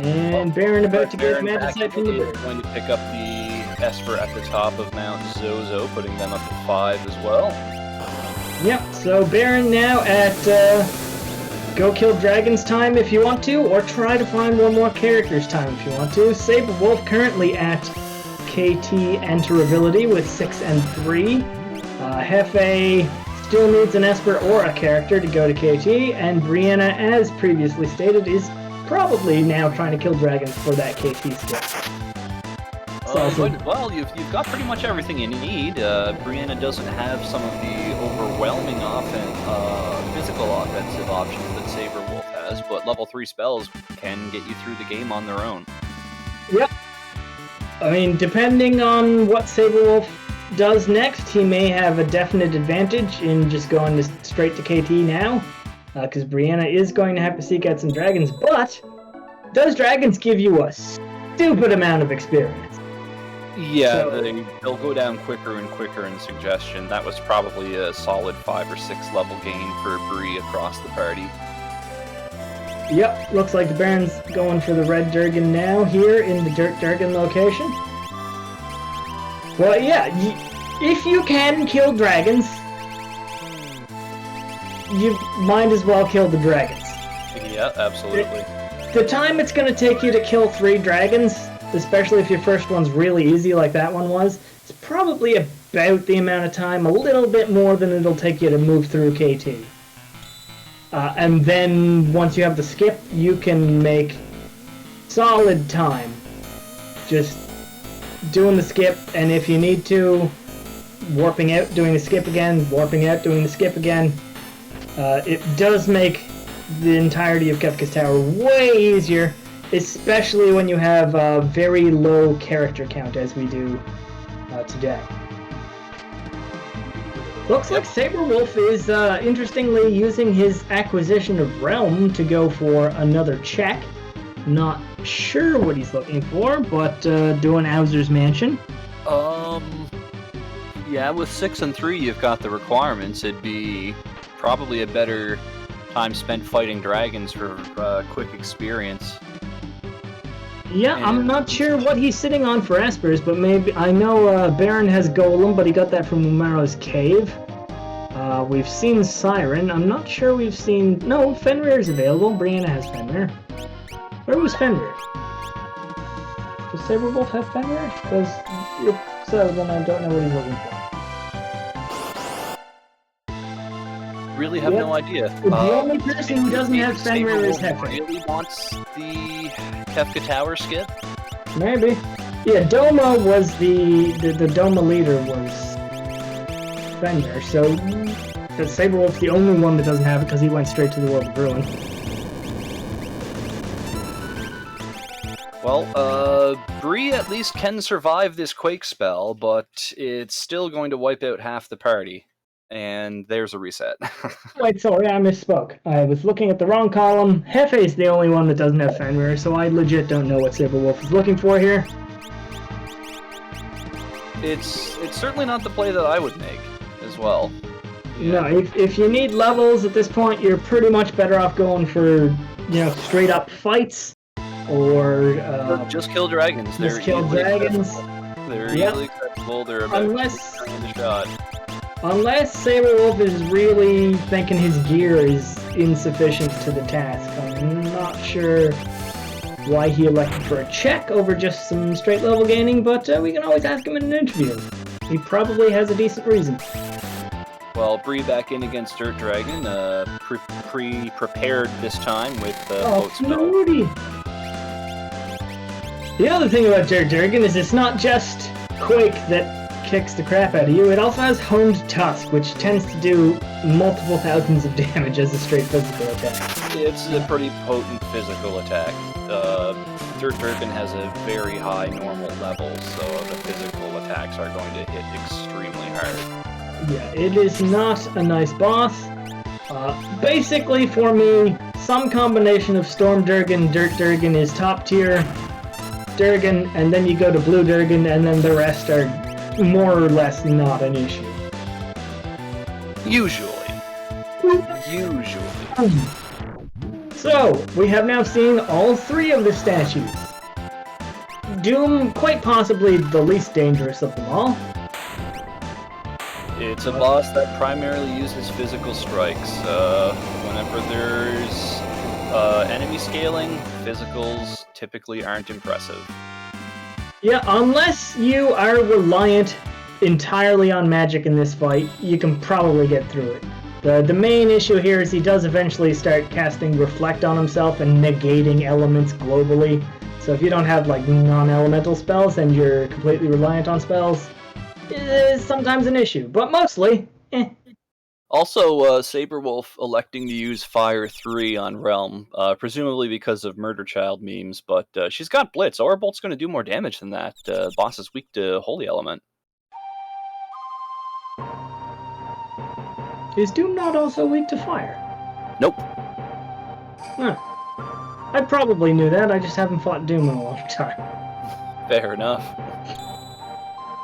A: And Baron about to get
B: Baron back
A: Magicite from the
B: is
A: bird.
B: going to pick up the Esper at the top of Mount Zozo, putting them up to 5 as well.
A: Yep, so Baron now at go kill dragons time if you want to, or try to find one more character's time if you want to. Saberwolf currently at KT Enter Ability with 6 and 3. Hefe still needs an Esper or a character to go to KT, and Brianna, as previously stated, is probably now trying to kill dragons for that KT skill.
B: Well, you've got pretty much everything you need. Brianna doesn't have some of the overwhelming physical offensive options that Saberwolf has, but level 3 spells can get you through the game on their own.
A: Yep. I mean, depending on what Saberwolf does next, he may have a definite advantage in just going straight to KT now, because Brianna is going to have to seek out some dragons, but those dragons give you a stupid amount of experience.
B: Yeah, so, they'll go down quicker and quicker in suggestion. That was probably a solid 5 or 6 level gain for Bree across the party.
A: Yep, looks like the Baron's going for the red Durgan now here in the Dirt Durgan location. Well, yeah, if you can kill dragons, you might as well kill the dragons.
B: Yeah, absolutely.
A: The time it's going to take you to kill 3 dragons, especially if your first one's really easy like that one was, it's probably about the amount of time, a little bit more than it'll take you to move through KT. And then once you have the skip, you can make solid time just doing the skip, and if you need to, warping out, doing the skip again, warping out, doing the skip again. It does make the entirety of Kefka's Tower way easier, especially when you have a very low character count as we do today. Looks like Saberwolf is, interestingly, using his acquisition of Realm to go for another check. Not sure what he's looking for, but doing Owser's Mansion.
B: Yeah, with 6 and 3 you've got the requirements. It'd be probably a better time spent fighting dragons for quick experience.
A: Yeah, I'm not sure what he's sitting on for Espers, but maybe I know Baron has Golem, but he got that from Umaro's Cave. We've seen Siren. I'm not sure we've seen... No, Fenrir's available. Brianna has Fenrir. Where was Fenrir? Does Saberwolf have Fenrir? Because if so, then I don't know what he's looking for.
B: Really have no idea.
A: The only person who doesn't have Fenrir is Hefe.
B: Really wants the Kefka Tower skip?
A: Maybe. Yeah, Doma was the Doma leader was Fenrir, so Saberwolf's the only one that doesn't have it because he went straight to the World of Ruin.
B: Well, Bree at least can survive this Quake spell, but it's still going to wipe out half the party. And there's a reset.
A: Wait, sorry, I misspoke. I was looking at the wrong column. Hefe's the only one that doesn't have Fenrir, so I legit don't know what Saberwolf is looking for here.
B: It's certainly not the play that I would make, as well.
A: Yeah. No, if you need levels at this point, you're pretty much better off going for, straight up fights, or
B: just kill dragons.
A: Just kill dragons.
B: They're easily accessible. They're about in the shot.
A: Unless Saberwolf is really thinking his gear is insufficient to the task. I'm not sure why he elected for a check over just some straight level gaining, but we can always ask him in an interview. He probably has a decent reason.
B: Well, Bree back in against Dirt Dragon, pre-prepared this time with boat spell.
A: The other thing about Dirt Dragon is it's not just Quake that kicks the crap out of you. It also has Honed Tusk, which tends to do multiple thousands of damage as a straight physical attack.
B: It's a pretty potent physical attack. Dirt Dragon has a very high normal level, so the physical attacks are going to hit extremely hard.
A: Yeah, it is not a nice boss. Basically, for me, some combination of Storm Durgan, Dirt Durgan is top tier Durgan, and then you go to Blue Durgan, and then the rest are more or less not an issue.
B: Usually.
A: So, we have now seen all 3 of the statues. Doom, quite possibly the least dangerous of them all.
B: It's a boss that primarily uses physical strikes. Whenever there's enemy scaling, physicals typically aren't impressive.
A: Yeah, unless you are reliant entirely on magic in this fight, you can probably get through it. The main issue here is he does eventually start casting Reflect on himself and negating elements globally. So if you don't have like non-elemental spells and you're completely reliant on spells, it is sometimes an issue, but mostly,
B: Also, Saberwolf electing to use Fire 3 on Realm, presumably because of Murder Child memes, but she's got Blitz. Aura Bolt's going to do more damage than that. Boss is weak to Holy Element.
A: Is Doom not also weak to fire?
B: Nope.
A: Huh. I probably knew that, I just haven't fought Doom in a long time.
B: Fair enough.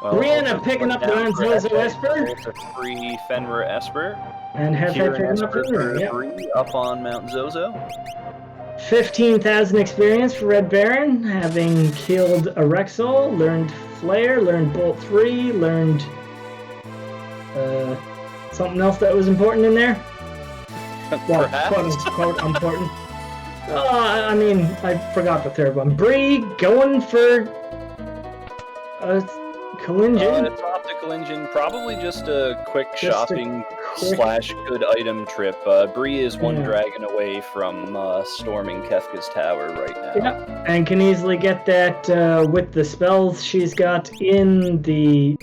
B: Well,
A: Brianna picking up the Unscaled Esper.
B: It's a free Fenrir Esper.
A: And Hefe picking up
B: Esper
A: Fenrir, yep.
B: Up on Mount Zozo.
A: 15,000 experience for Red Baron, having killed Erexol, learned Flare, learned Bolt 3, learned something else that was important in there. Well, quote important. I mean, I forgot the third one. Bree going for Collision.
B: It's Optical Engine, probably just a quick shopping / good item trip. Bree is one dragon away from storming Kefka's tower right now.
A: Yeah, and can easily get that with the spells she's got in the...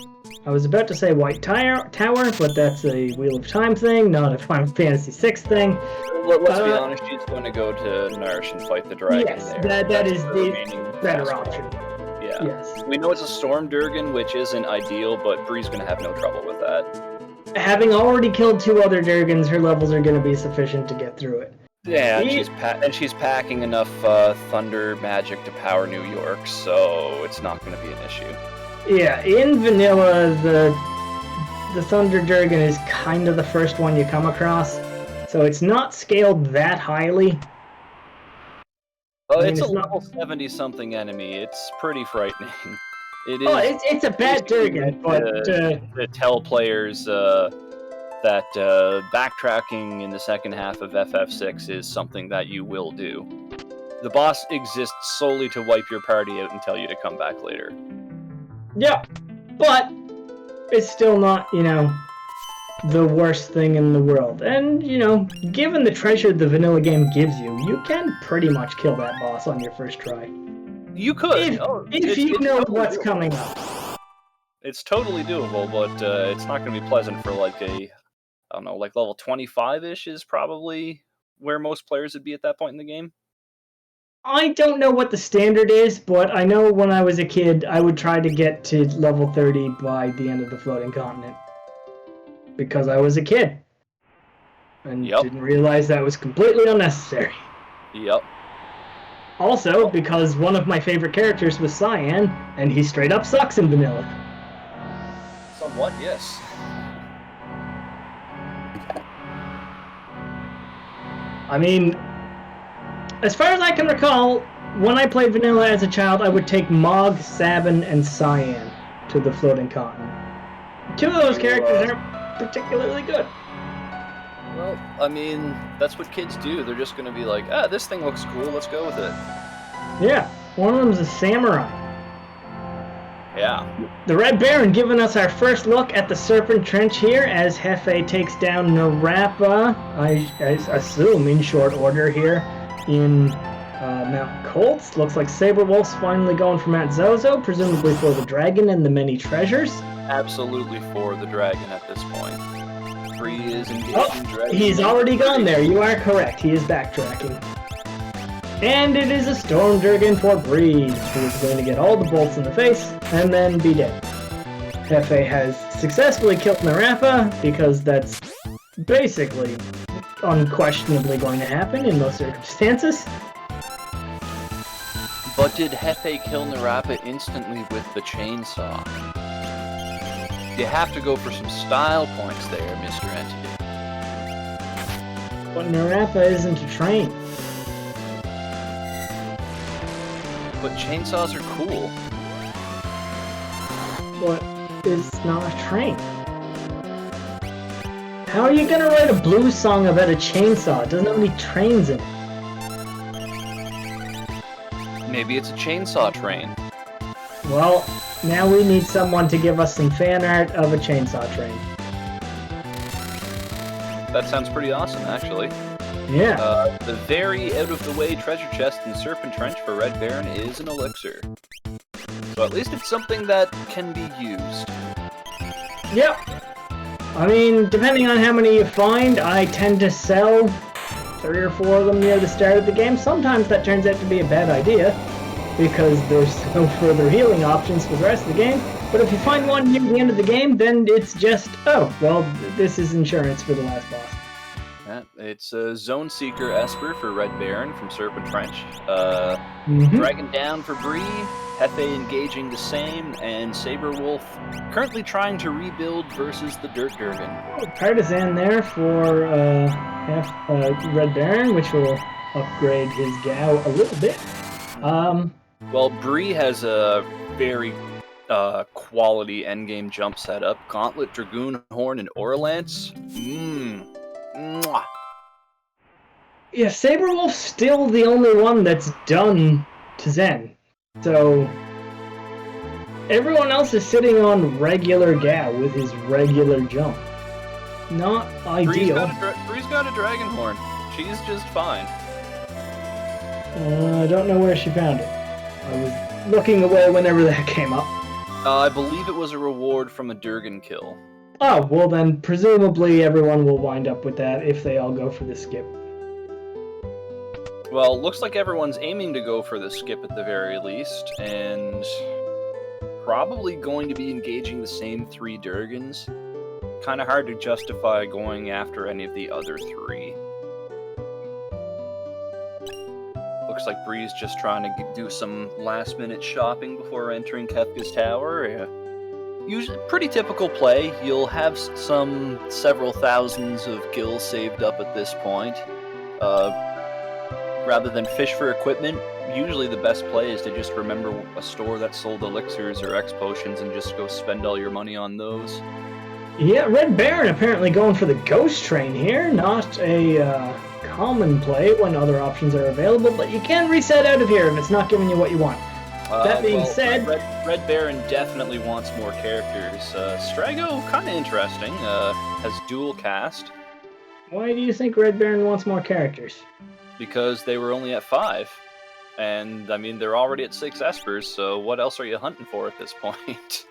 A: I was about to say White Tower, but that's a Wheel of Time thing, not a Final Fantasy VI thing.
B: Let's be honest, she's going to go to Nourish and fight the dragon.
A: Yes,
B: there.
A: that is the better option.
B: Yeah.
A: Yes.
B: We know it's a Storm Durgan, which isn't ideal, but Bree's going to have no trouble with that.
A: Having already killed 2 other Durgans, her levels are going to be sufficient to get through it.
B: Yeah, and she's packing enough thunder magic to power New York, so it's not going to be an issue.
A: Yeah, in vanilla, the Thunder Durgan is kind of the first one you come across, so it's not scaled that highly.
B: Oh, it's a level 70-something enemy. It's pretty frightening. It is.
A: Oh, it's a bad Durgan, but
B: to tell players that backtracking in the second half of FF6 is something that you will do. The boss exists solely to wipe your party out and tell you to come back later.
A: Yeah, but it's still not, the worst thing in the world. And, given the treasure the vanilla game gives you, you can pretty much kill that boss on your first try.
B: You could.
A: If you know what's coming up.
B: It's totally doable, but it's not going to be pleasant for like level 25-ish is probably where most players would be at that point in the game.
A: I don't know what the standard is, but I know when I was a kid, I would try to get to level 30 by the end of the Floating Continent. Because I was a kid. And didn't realize that was completely unnecessary.
B: Yep.
A: Also, because one of my favorite characters was Cyan, and he straight up sucks in vanilla.
B: Somewhat, yes.
A: I mean, as far as I can recall, when I played vanilla as a child, I would take Mog, Sabin, and Cyan to the Floating Continent. 2 of those characters aren't particularly good.
B: Well, I mean, that's what kids do. They're just going to be like, this thing looks cool, let's go with it.
A: Yeah, one of them's a samurai.
B: Yeah.
A: The Red Baron giving us our first look at the Serpent Trench here as Hefe takes down Narapa, I assume in short order here, in Mount Colts. Looks like Saberwolf's finally going for Mount Zozo, presumably for the dragon and the many treasures.
B: Absolutely for the dragon at this point. Bree is engaged in dragon.
A: He's already gone there, you are correct, he is backtracking. And it is a Storm Durgan for Bree, who is going to get all the bolts in the face and then be dead. Hefe has successfully killed Narapa, because that's basically unquestionably going to happen in most circumstances.
B: But did Hefe kill Narapa instantly with the chainsaw? You have to go for some style points there, Mr. Entity.
A: But Narapa isn't a train.
B: But chainsaws are cool.
A: But it's not a train. How are you gonna write a blues song about a chainsaw? It doesn't have any trains in it.
B: Maybe it's a chainsaw train.
A: Well, now we need someone to give us some fan art of a chainsaw train.
B: That sounds pretty awesome, actually.
A: Yeah.
B: The very out-of-the-way treasure chest in Serpent Trench for Red Baron is an elixir. So at least it's something that can be used.
A: Yep. I mean, depending on how many you find, I tend to sell 3 or 4 of them near the start of the game. Sometimes that turns out to be a bad idea, because there's no further healing options for the rest of the game. But if you find one near the end of the game, then it's just, oh, well, this is insurance for the last boss.
B: Yeah, it's Zone Seeker Esper for Red Baron from Serpent Trench. Dragon Down for Bree, Hefe engaging the same, and Saber Wolf currently trying to rebuild versus the Dirt Durgan.
A: Partisan there for Red Baron, which will upgrade his Gao a little bit.
B: Well, Bree has a very quality endgame jump setup. Gauntlet, Dragoon Horn, and Aura Lance. Mwah.
A: Yeah, Saberwolf's still the only one that's done to Zen. So everyone else is sitting on regular Gao with his regular jump. Not ideal.
B: Bree's got a Dragon Horn. She's just fine.
A: I don't know where she found it. I was looking away whenever that came up.
B: I believe it was a reward from a Durgan kill.
A: Oh, well then presumably everyone will wind up with that if they all go for the skip.
B: Well, looks like everyone's aiming to go for the skip at the very least, and probably going to be engaging the same 3 Durgans. Kind of hard to justify going after any of the other 3. Looks like Bree's just trying to do some last-minute shopping before entering Kefka's Tower. Usually, pretty typical play. You'll have several thousands of gills saved up at this point. Rather than fish for equipment, usually the best play is to just remember a store that sold elixirs or X potions and just go spend all your money on those.
A: Yeah, Red Baron apparently going for the Ghost Train here. Not a common play when other options are available, but you can reset out of here if it's not giving you what you want. That being said...
B: Red Baron definitely wants more characters. Strago, kind of interesting, has dual cast.
A: Why do you think Red Baron wants more characters?
B: Because they were only at 5. And, I mean, they're already at 6 Espers, so what else are you hunting for at this point?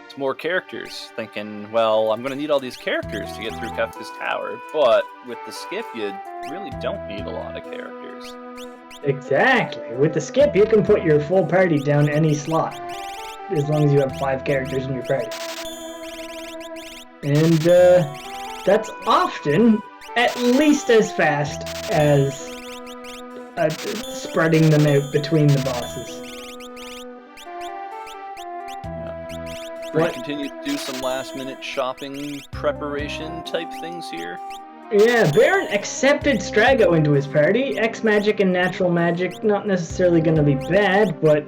B: It's more characters. Thinking, well, I'm going to need all these characters to get through Kefka's Tower, but with the skip, you really don't need a lot of characters.
A: Exactly. With the skip, you can put your full party down any slot, as long as you have 5 characters in your party. And, that's often at least as fast as spreading them out between the bosses.
B: We continue to do some last-minute shopping preparation type things here.
A: Yeah, Baron accepted Strago into his party. X-Magic and Natural Magic, not necessarily going to be bad, but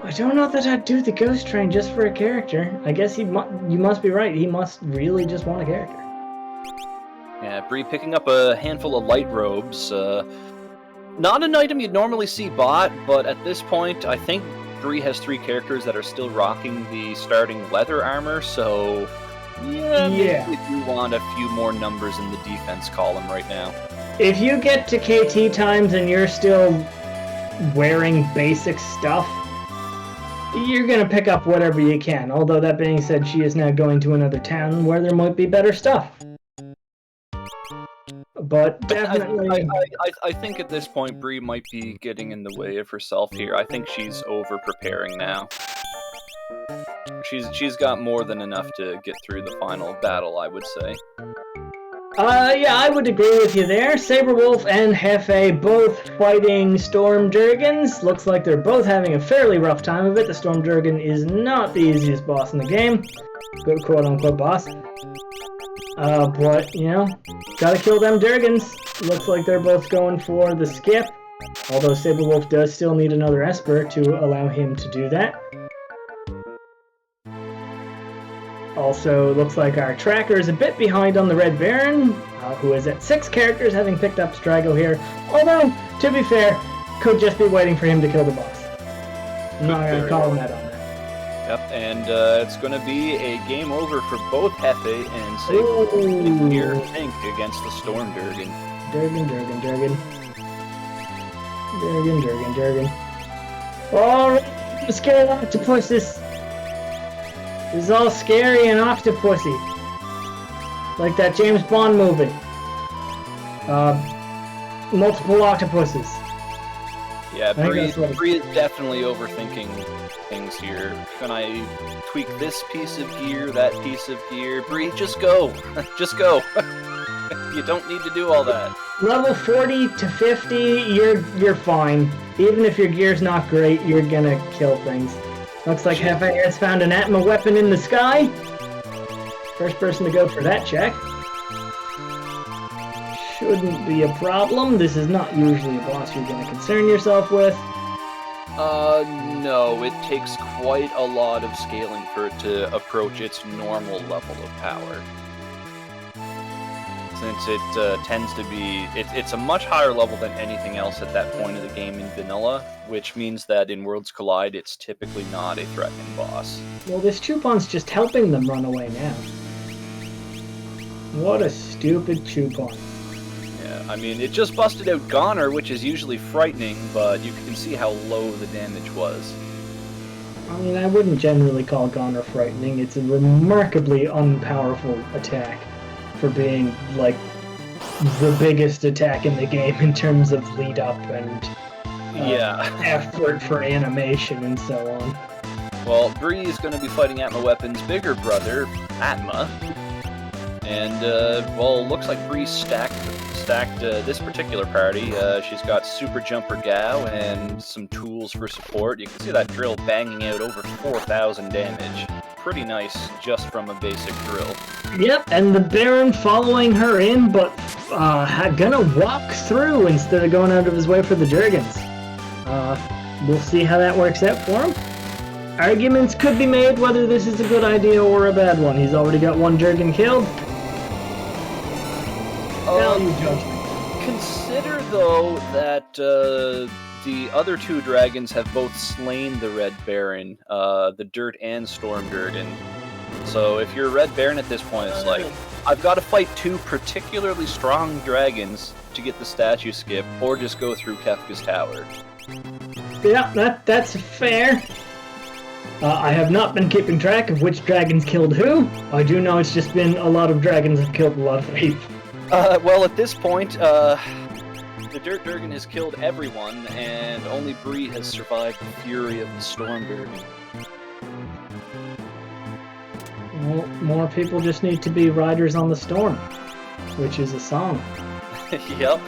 A: I don't know that I'd do the Ghost Train just for a character. I guess you must be right, he must really just want a character.
B: Yeah, Bree picking up a handful of light robes. Not an item you'd normally see bought, but at this point, I think Bree has 3 characters that are still rocking the starting leather armor, so maybe we do want a few more numbers in the defense column right now.
A: If you get to KT times and you're still wearing basic stuff, you're gonna pick up whatever you can. Although that being said, she is now going to another town where there might be better stuff. But definitely...
B: I think at this point, Bree might be getting in the way of herself here. I think she's over-preparing now. She's got more than enough to get through the final battle, I would say.
A: Yeah, I would agree with you there. Saberwolf and Hefe both fighting Storm Durgans. Looks like they're both having a fairly rough time of it. The Storm Durgan is not the easiest boss in the game. Good quote-unquote boss. But, you know, gotta kill them Durgans. Looks like they're both going for the skip. Although Saberwolf does still need another Esper to allow him to do that. Also, looks like our tracker is a bit behind on the Red Baron, who is at 6 characters, having picked up Strago here. Although, to be fair, could just be waiting for him to kill the boss. I'm not going to call him that on that.
B: Yep, and it's going to be a game over for both Hefe and Saberwolf here, I think, against the Storm Durgan.
A: Durgan. Oh, I'm scared octopus. This is all scary and octopusy. Like that James Bond movie. Multiple octopuses.
B: Yeah, Bree is definitely overthinking things here. Can I tweak this piece of gear, that piece of gear? Bree, just go. Just go. You don't need to do all that.
A: Level 40 to 50, you're fine. Even if your gear's not great, you're gonna kill things. Looks like Hefe has found an Atma weapon in the sky. First person to go for that check. Shouldn't be a problem. This is not usually a boss you're gonna concern yourself with.
B: No, it takes quite a lot of scaling for it to approach its normal level of power. Since it tends to be, it's a much higher level than anything else at that point of the game in vanilla, which means that in Worlds Collide, it's typically not a threatening boss.
A: Well, this Chupon's just helping them run away now. What a stupid Chupon.
B: Yeah, I mean, it just busted out Goner, which is usually frightening, but you can see how low the damage was.
A: I mean, I wouldn't generally call Goner frightening. It's a remarkably unpowerful attack for being, like, the biggest attack in the game in terms of lead-up and effort for animation and so on.
B: Well, Bree is going to be fighting Atma Weapon's bigger brother, Atma. And, well, looks like Bree stacked this particular party. She's got Super Jumper Gao and some tools for support. You can see that drill banging out over 4,000 damage. Pretty nice just from a basic drill.
A: Yep, and the Baron following her in, but gonna walk through instead of going out of his way for the Durgans. We'll see how that works out for him. Arguments could be made whether this is a good idea or a bad one. He's already got one Durgan killed. Value judgment.
B: Consider, though, that the other two dragons have both slain the Red Baron, the Dirt and Storm Durgan. So if you're Red Baron at this point, it's like, I've got to fight two particularly strong dragons to get the statue skip, or just go through Kefka's tower.
A: Yeah, that's fair. I have not been keeping track of which dragons killed who. I do know it's just been a lot of dragons have killed a lot of people.
B: Well, at this point, the Dirt Durgan has killed everyone, and only Bree has survived the fury of the Storm Durgan.
A: Well, more people just need to be riders on the storm, which is a song.
B: Yep.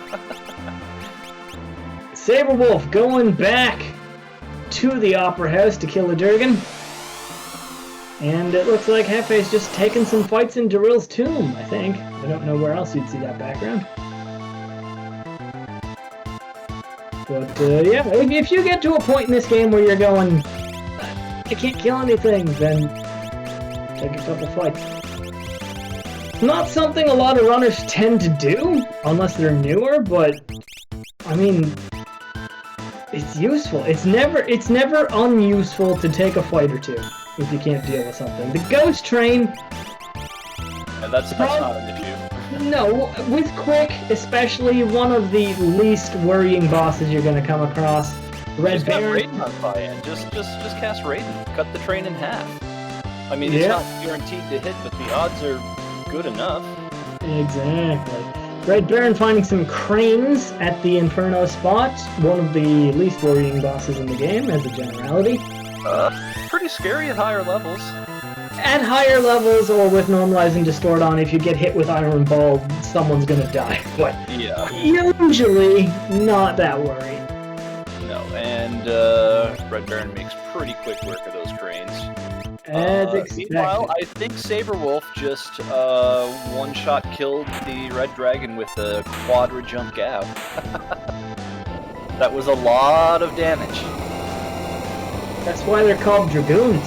A: Saberwolf going back to the Opera House to kill the Durgan. And it looks like Hefe's just taking some fights in Daryl's tomb, I think. I don't know where else you'd see that background. But, yeah, if you get to a point in this game where you're going, I can't kill anything, then take a couple fights. Not something a lot of runners tend to do, unless they're newer, but, I mean, it's useful. It's never unuseful to take a fight or two if you can't deal with something. The Ghost Train...
B: Yeah, that's not an issue.
A: No, with Quick, especially one of the least worrying bosses you're going to come across. Red Baron...
B: Raiden on fire. Just cast Raiden. Cut the train in half. I mean, it's not guaranteed to hit, but the odds are good enough.
A: Exactly. Red Baron finding some cranes at the Inferno spot, one of the least worrying bosses in the game, as a generality.
B: Pretty scary at higher levels.
A: At higher levels, or with Normalize and Distort on, if you get hit with Iron Ball, someone's gonna die. But usually not that worried.
B: No, and Red Baron makes pretty quick work of those cranes.
A: As expected.
B: Meanwhile, I think Saberwolf just one-shot killed the Red Dragon with a quadra jump gap. That was a lot of damage.
A: That's why they're called Dragoons.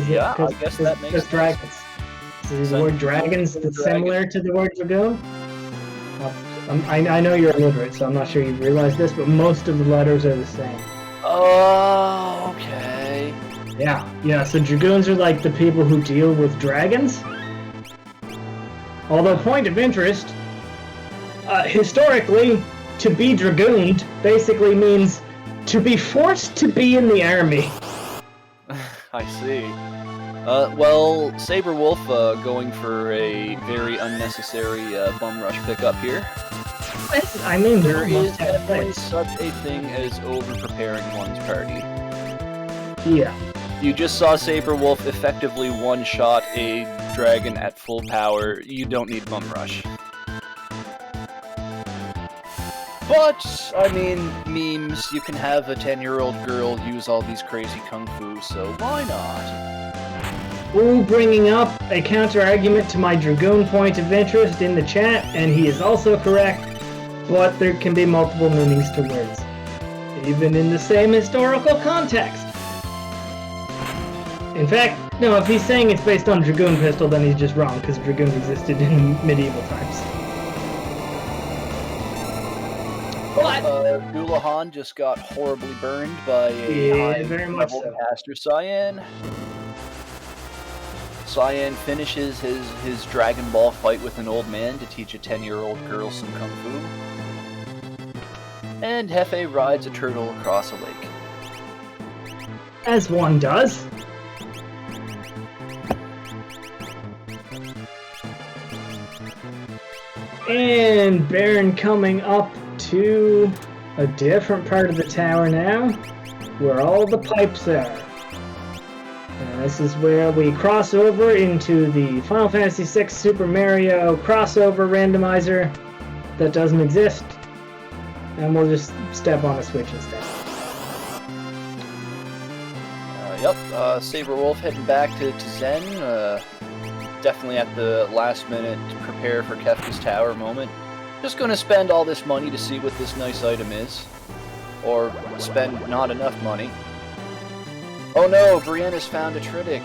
B: Yeah, I guess that makes sense.
A: Dragons. So the word dragons that's similar to the word Dragoon. I know you're illiterate, so I'm not sure you've realized this, but most of the letters are the same.
B: Oh, okay.
A: Yeah, so Dragoons are like the people who deal with dragons. Although, point of interest, historically, to be Dragooned basically means to be forced to be in the army.
B: I see. Well, Saberwolf going for a very unnecessary bum rush pickup here.
A: I mean,
B: there is definitely such a thing as over-preparing one's party.
A: Yeah.
B: You just saw Saberwolf effectively one-shot a dragon at full power. You don't need bum rush. But, I mean, memes, you can have a 10-year-old girl use all these crazy kung fu, so why not?
A: Ooh, bringing up a counter-argument to my Dragoon point of interest in the chat, and he is also correct, but there can be multiple meanings to words, even in the same historical context. In fact, no, if he's saying it's based on Dragoon pistol, then he's just wrong, because Dragoon existed in medieval times.
B: Gulahan just got horribly burned by a high-level caster Cyan. Cyan finishes his Dragon Ball fight with an old man to teach a 10-year-old girl some kung fu. And Hefe rides a turtle across a lake.
A: As one does. And Baron coming up to a different part of the tower now, where all the pipes are. And this is where we cross over into the Final Fantasy VI Super Mario crossover randomizer that doesn't exist. And we'll just step on a switch instead.
B: Saberwolf heading back to Zen. Definitely at the last minute to prepare for Kefka's Tower moment. Just gonna spend all this money to see what this nice item is. Or spend not enough money. Oh no, Brienna's found a Tritic.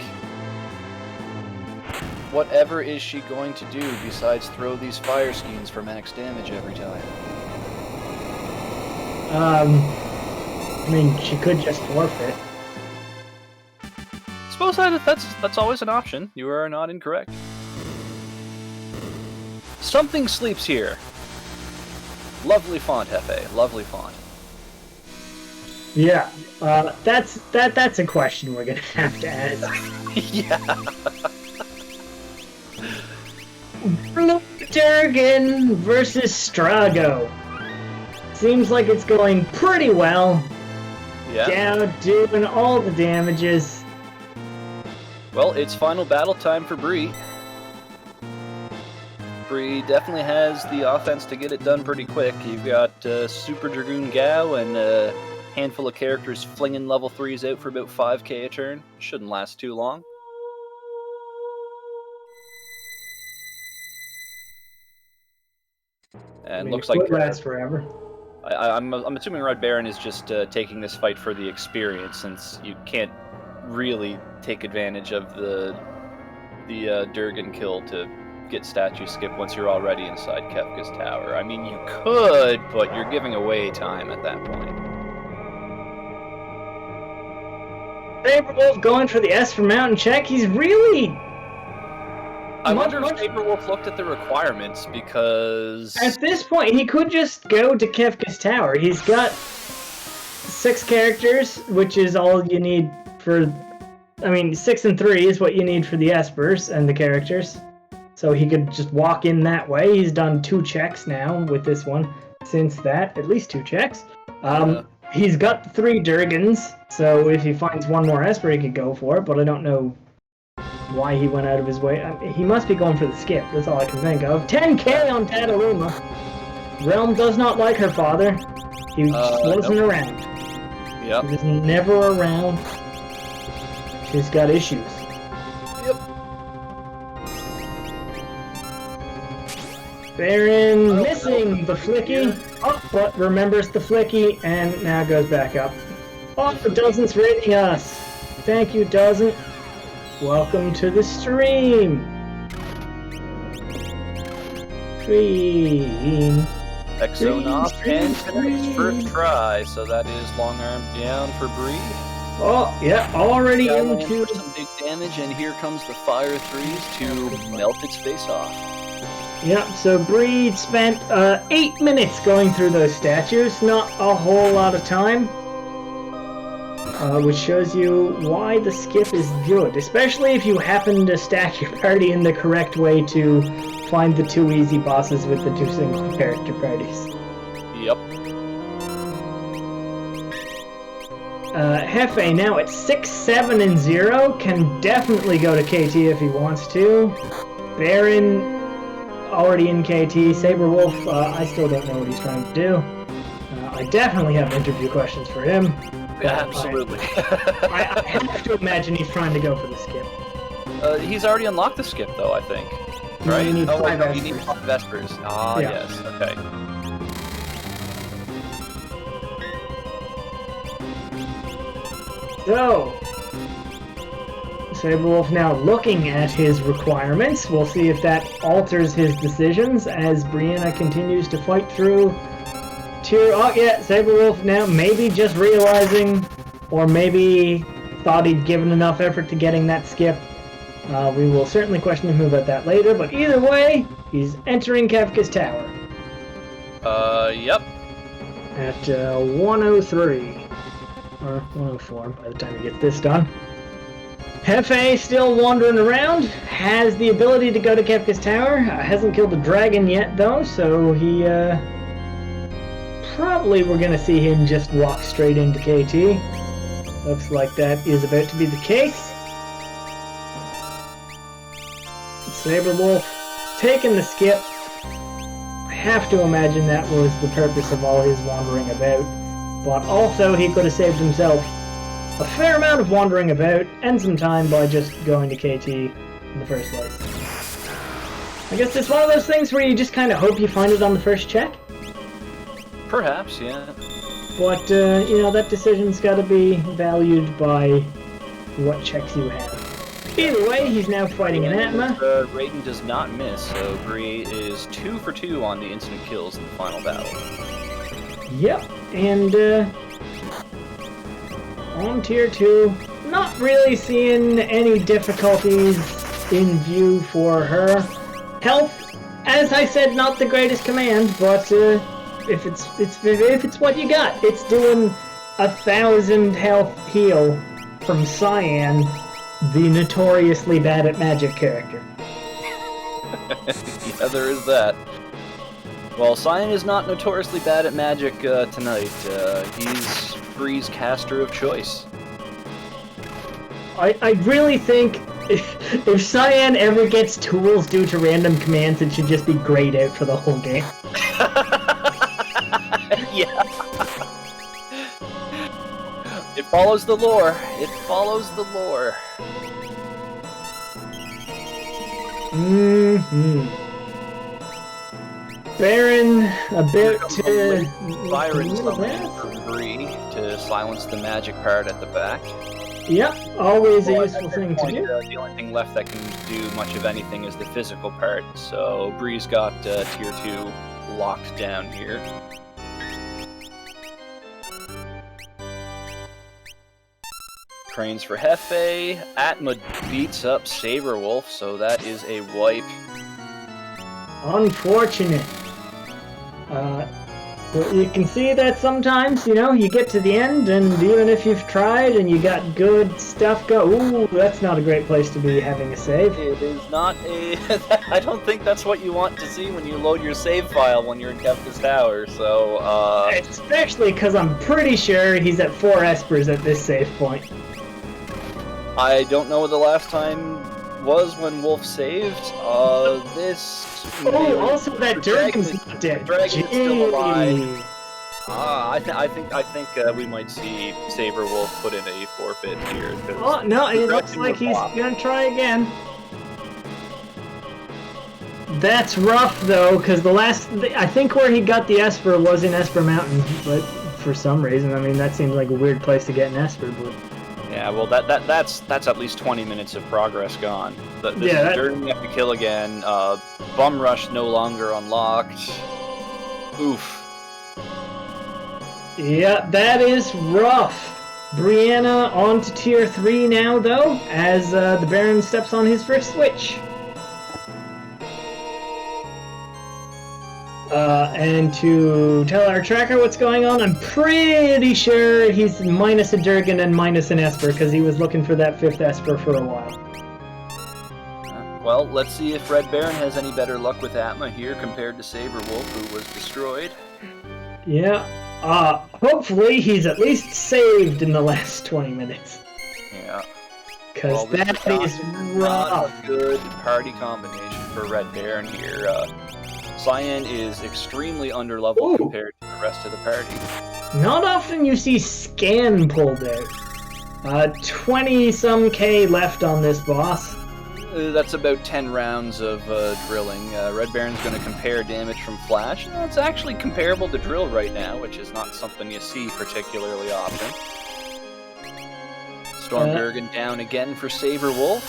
B: Whatever is she going to do besides throw these fire skeins for max damage every time?
A: I mean, she could just forfeit.
B: Suppose that's always an option. You are not incorrect. Something sleeps here. Lovely font, Hefe. Lovely font.
A: Yeah, that's a question we're gonna have to ask.
B: Yeah.
A: Blue Durgan versus Strago. Seems like it's going pretty well.
B: Yeah.
A: Down doing all the damages.
B: Well, it's final battle time for Bree. Bree definitely has the offense to get it done pretty quick. You've got Super Dragoon Gao and a handful of characters flinging level 3s out for about 5k a turn. Shouldn't last too long. And looks like
A: it could last forever.
B: I'm assuming Red Baron is just taking this fight for the experience, since you can't really take advantage of the Durgan kill to get statue skip once you're already inside Kefka's Tower. I mean, you could, but you're giving away time at that point.
A: Saberwolf going for the S for mountain check. He's really...
B: I wonder if Saberwolf looked at the requirements, because... At
A: this point, he could just go to Kefka's Tower. He's got 6 characters, which is all you need for... I mean, 6 and 3 is what you need for the Espers and the characters. So he could just walk in that way. He's done 2 checks now with this one. Since that, at least 2 checks. He's got 3 Durgans, so if he finds one more Esper, he could go for it, but I don't know why he went out of his way. He must be going for the skip, that's all I can think of. 10k on Tataluma! Realm does not like her father. He just wasn't around.
B: Yep.
A: He was never around. She's got issues.
B: Yep.
A: Baron missing the flicky. Oh, but remembers the flicky and now goes back up. Oh, Dozen's raiding us. Thank you, Dozen. Welcome to the stream. Green.
B: Exonoff and connects first try, so that is long arm down for Bree.
A: Oh, yeah, already into
B: some big damage, and here comes the fire threes to melt its face off.
A: Yep, so Bree spent 8 minutes going through those statues, not a whole lot of time. Which shows you why the skip is good, especially if you happen to stack your party in the correct way to find the 2 easy bosses with the 2 single character parties.
B: Yep.
A: Hefe now at 6, 7, and 0 can definitely go to KT if he wants to. Baron already in KT. Saberwolf, I still don't know what he's trying to do. I definitely have interview questions for him.
B: Yeah, absolutely.
A: I have to imagine he's trying to go for the skip.
B: He's already unlocked the skip, though, I think. Right?
A: You need 5 Vespers.
B: You need 5 Vespers. Ah,
A: Yeah.
B: yes. Okay.
A: So, Saberwolf now looking at his requirements. We'll see if that alters his decisions as Brianna continues to fight through tier. Oh yeah, Saberwolf now maybe just realizing, or maybe thought he'd given enough effort to getting that skip. We will certainly question him about that later, but either way, he's entering Kefka's Tower.
B: Yep.
A: At 103. Or 104 by the time he gets this done. Hefe still wandering around, has the ability to go to Kefka's Tower, hasn't killed the dragon yet though, so he probably we're gonna see him just walk straight into KT. Looks like that is about to be the case. Saberwolf taking the skip. I have to imagine that was the purpose of all his wandering about. But also, he could have saved himself a fair amount of wandering about and some time by just going to KT in the first place. I guess it's one of those things where you just kind of hope you find it on the first check.
B: Perhaps, yeah.
A: But, you know, that decision's got to be valued by what checks you have. Either way, he's now fighting an Atma.
B: Raiden does not miss, so Bree is 2 for 2 on the instant kills in the final battle.
A: Yep, and on tier 2, not really seeing any difficulties in view for her. Health, as I said, not the greatest command, but if it's what you got, it's doing 1,000 health heal from Cyan, the notoriously bad at magic character.
B: Yeah, there is that. Well, Cyan is not notoriously bad at magic tonight. He's Bree's caster of choice.
A: I really think if Cyan ever gets tools due to random commands, it should just be grayed out for the whole game.
B: Yeah. It follows the lore. It follows the lore.
A: Baron about to
B: Byron summoning for Bree to silence the magic part at the back.
A: Yep, always a useful thing to do.
B: The only thing left that can do much of anything is the physical part, so Bree's got tier 2 locked down here. Cranes for Hefe. Atma beats up Saberwolf, so that is a wipe.
A: Unfortunate. But you can see that sometimes, you know, you get to the end, and even if you've tried and you got good stuff ooh, that's not a great place to be having a save.
B: It is not a... I don't think that's what you want to see when you load your save file when you're in Kefka's Tower, so,
A: Especially because I'm pretty sure he's at 4 Espers at this save point.
B: I don't know what the last time was when Wolf saved. This...
A: Oh, also that dragon's not dead.
B: Dragon's still alive. I think we might see Saberwolf put in a forfeit here.
A: Oh no, it looks like he's gonna try again. That's rough though, because I think where he got the Esper was in Esper Mountain, but for some reason, I mean, that seems like a weird place to get an Esper, but...
B: Yeah, well, that's at least 20 minutes of progress gone. This is Durgan you have to kill again. Bum Rush no longer unlocked. Oof.
A: Yeah, that is rough. Brianna on to tier 3 now, though, as the Baron steps on his first switch. And to tell our tracker what's going on, I'm pretty sure he's minus a Durgan and minus an Esper, because he was looking for that 5th Esper for a while.
B: Well, let's see if Red Baron has any better luck with Atma here compared to Saber Wolf, who was destroyed.
A: Yeah, hopefully he's at least saved in the last 20 minutes.
B: Yeah.
A: Because that is rough.
B: A good party combination for Red Baron here. Cyan is extremely underleveled compared to the rest of the party.
A: Not often you see Scan pulled out. 20-some K left on this boss.
B: That's about 10 rounds of drilling. Red Baron's going to compare damage from Flash. It's actually comparable to Drill right now, which is not something you see particularly often. Storm Durgan down again for Saber Wolf.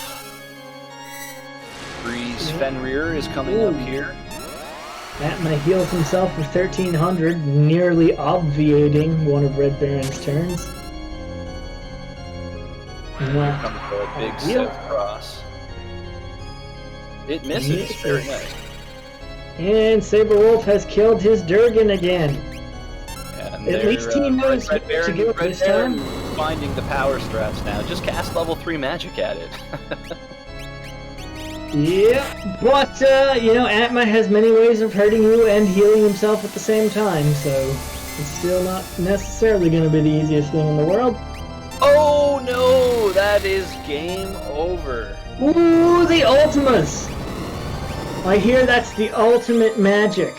B: Breeze Fenrir is coming up here.
A: Atma heals himself for 1300, nearly obviating one of Red Baron's turns.
B: Here comes the big South Cross. It misses. Very nice.
A: And Saber Wolf has killed his Durgan again.
B: And
A: at least he knows
B: Red Baron,
A: to go this time.
B: Finding the power strats now. Just cast level 3 magic at it.
A: Yeah, but, Atma has many ways of hurting you and healing himself at the same time, so it's still not necessarily going to be the easiest thing in the world.
B: Oh no, that is game over.
A: Ooh, the Ultimas! I hear that's the ultimate magic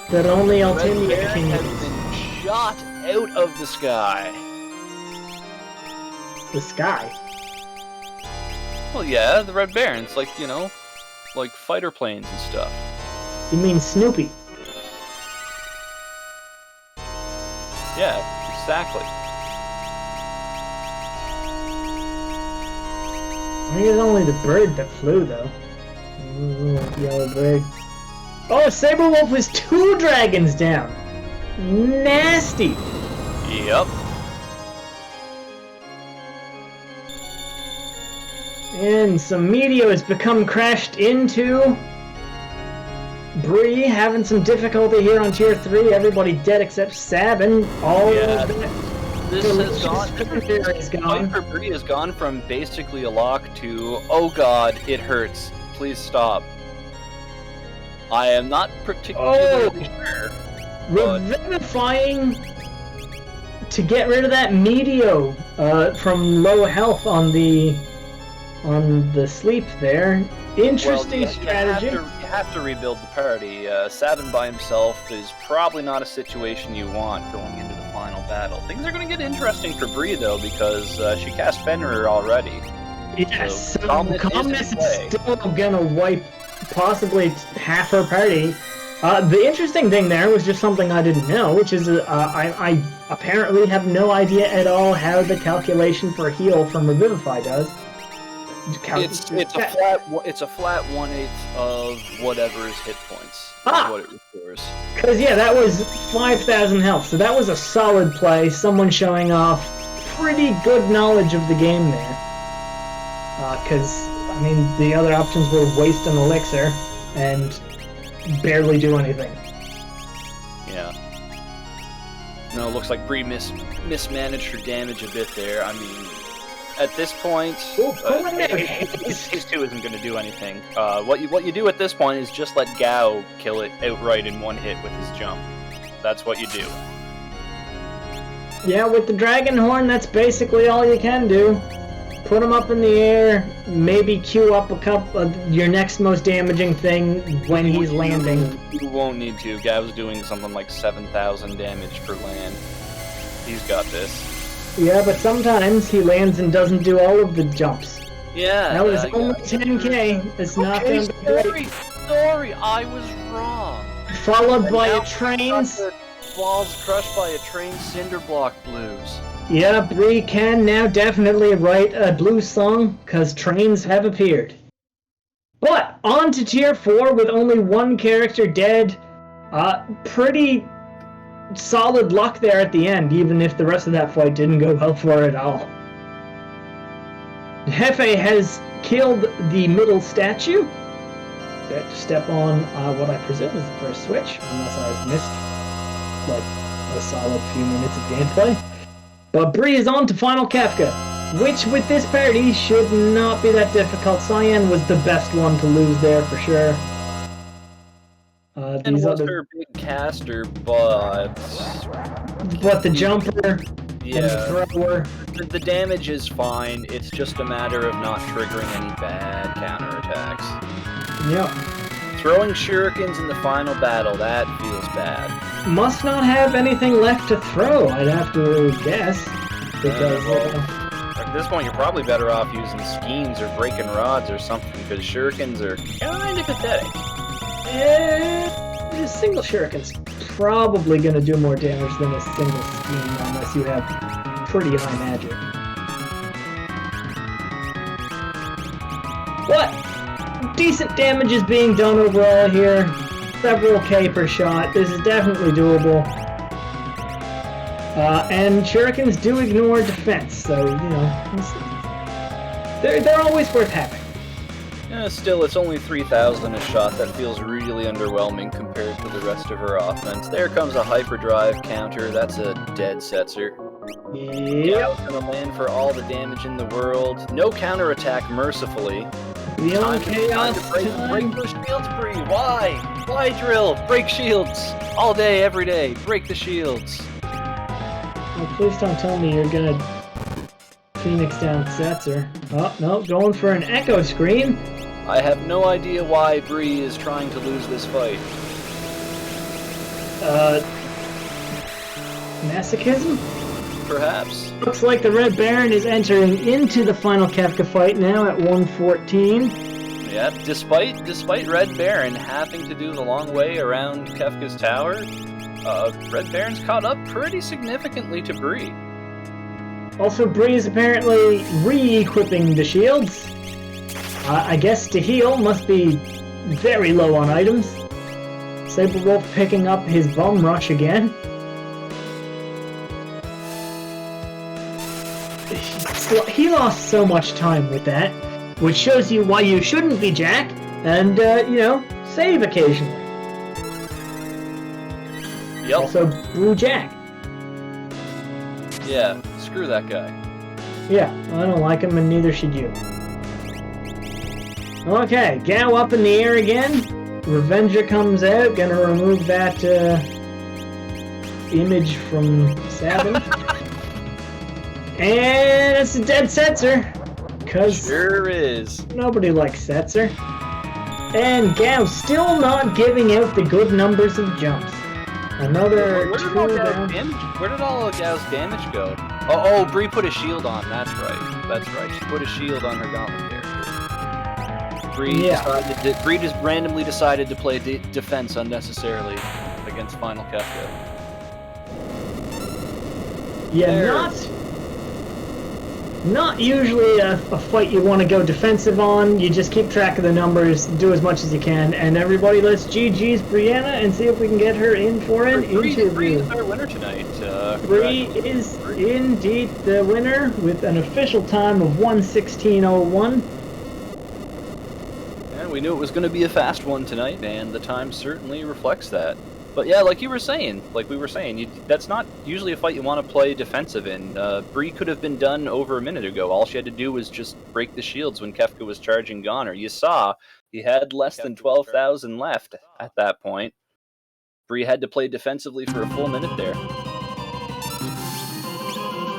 A: that only Altimia can use.
B: Has been shot out of the sky.
A: The sky?
B: Well, yeah, the Red Baron. It's like, like fighter planes and stuff.
A: You mean Snoopy?
B: Yeah, exactly.
A: I think it's only the bird that flew, though. Ooh, yellow bird. Oh, Saber Wolf was 2 dragons down! Nasty!
B: Yep.
A: And some meteor has become crashed into. Bree having some difficulty here on tier 3. Everybody dead except Sab, and all of
B: this has gone. Fight for Bree has gone from basically a lock to, oh god, it hurts. Please stop. I am not particularly sure.
A: Revivifying to get rid of that meteor from low health on the sleep there. Interesting strategy.
B: You have to rebuild the party. Sabin by himself is probably not a situation you want going into the final battle. Things are going to get interesting for Bree, though, because she cast Fenrir already.
A: Yes, so Calmness is still going to wipe possibly half her party. The interesting thing there was just something I didn't know, which is I apparently have no idea at all how the calculation for heal from Revivify does.
B: It's a flat 1/8 of whatever's hit points. What it restores.
A: Because that was 5,000 health, so that was a solid play. Someone showing off pretty good knowledge of the game there. Because the other options were waste an elixir and barely do anything.
B: Yeah. No, it looks like Bree mismanaged her damage a bit there. At this point, his 2 isn't going to do anything. What you do at this point is just let Gao kill it outright in one hit with his jump. That's what you do.
A: Yeah, with the Dragon Horn, that's basically all you can do. Put him up in the air, maybe queue up a couple of your next most damaging thing when he's landing.
B: You won't need to. Gao's doing something like 7,000 damage per land. He's got this.
A: Yeah, but sometimes he lands and doesn't do all of the jumps.
B: Yeah.
A: That was only 10k. It's not going to be great.
B: Sorry, I was wrong.
A: Followed by a trains.
B: Walls crushed by a train Cinderblock Blues.
A: Yeah, Bree can now definitely write a blues song, because trains have appeared. But, on to Tier 4 with only one character dead. Pretty solid luck there at the end, even if the rest of that fight didn't go well for her at all. Hefe has killed the middle statue. Set to step on what I presume is the first switch, unless I've missed like a solid few minutes of gameplay. But Bree is on to Final Kefka, which with this party should not be that difficult. Cyan was the best one to lose there for sure.
B: And was her big caster, but
A: the jumper,
B: yeah,
A: and the thrower.
B: The damage is fine. It's just a matter of not triggering any bad counterattacks.
A: Yep.
B: Throwing shurikens in the final battle, that feels bad.
A: Must not have anything left to throw, I'd have to guess. Because
B: at this point, you're probably better off using skeins or breaking rods or something, because shurikens are kind of pathetic.
A: Single shuriken's probably going to do more damage than a single skein, unless you have pretty high magic. What? Decent damage is being done overall here. Several K per shot. This is definitely doable. And shurikens do ignore defense, so, you know, they're always worth having.
B: Yeah, still, it's only 3,000 a shot. That feels really underwhelming compared to the rest of her offense. There comes a hyperdrive counter. That's a dead Setzer.
A: Yep.
B: Gonna land for all the damage in the world. No counterattack, mercifully.
A: Beyond chaos
B: break those shields, Bree. Why? Why drill? Break shields. All day, every day. Break the shields.
A: Well, please don't tell me you're gonna Phoenix down Setzer. Oh, no, going for an echo screen.
B: I have no idea why Bree is trying to lose this fight.
A: Masochism?
B: Perhaps.
A: Looks like the Red Baron is entering into the final Kefka fight now at 114.
B: Yeah, despite Red Baron having to do the long way around Kefka's tower, Red Baron's caught up pretty significantly to Bree.
A: Also, Bree is apparently re-equipping the shields. I guess to heal must be very low on items. Saberwolf picking up his bum rush again. He lost so much time with that, which shows you why you shouldn't be Jack, and, you know, save occasionally.
B: Yep.
A: Also, Brew Jack.
B: Yeah, screw that guy.
A: Yeah, I don't like him, and neither should you. Okay, Gao up in the air again. Revenger comes out, gonna remove that, image from Sabin. And it's a dead Setzer. Cause
B: sure is.
A: Nobody likes Setzer. And Gao still not giving out the good numbers of jumps. Another
B: Where did all of Gao's damage go? Oh, Bree put a shield on. That's right. She put a shield on her gauntlet character. Bree just randomly decided to play defense unnecessarily against Final Kefka.
A: Yeah, not usually a fight you want to go defensive on. You just keep track of the numbers, do as much as you can, and everybody let's GG's Brianna and see if we can get her in for an interview.
B: Bree is our winner tonight.
A: Bree is indeed the winner with an official time of 1:16:01.
B: And we knew it was going to be a fast one tonight, and the time certainly reflects that. But yeah, like we were saying, that's not usually a fight you want to play defensive in. Bree could have been done over a minute ago. All she had to do was just break the shields when Kefka was charging Goner. You saw he had less than 12,000 left at that point. Bree had to play defensively for a full minute there.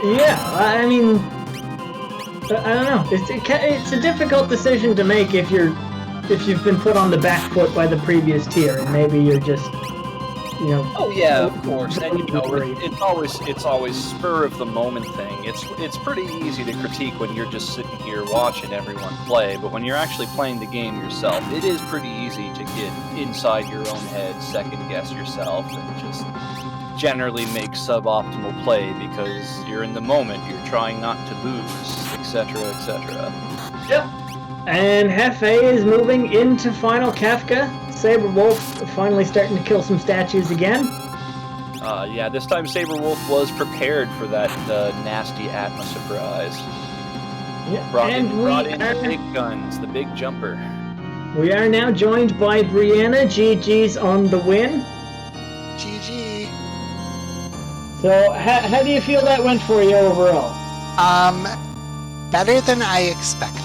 A: Yeah, I mean, I don't know. It's a difficult decision to make if you've been put on the back foot by the previous tier, and maybe you're just
B: Oh yeah, of course. And
A: Worried.
B: it's always spur of the moment thing. It's pretty easy to critique when you're just sitting here watching everyone play, but when you're actually playing the game yourself, it is pretty easy to get inside your own head, second guess yourself, and just generally make suboptimal play because you're in the moment, you're trying not to lose, etc., etc.
A: Yep. And Hefe is moving into Final Kafka. Saberwolf finally starting to kill some statues again.
B: Yeah, this time Saberwolf was prepared for that nasty Atma surprise.
A: Yeah.
B: Brought in the big guns, the big jumper.
A: We are now joined by Brianna. GG's on the win.
C: GG.
A: So, how do you feel that went for you overall?
C: Better than I expected.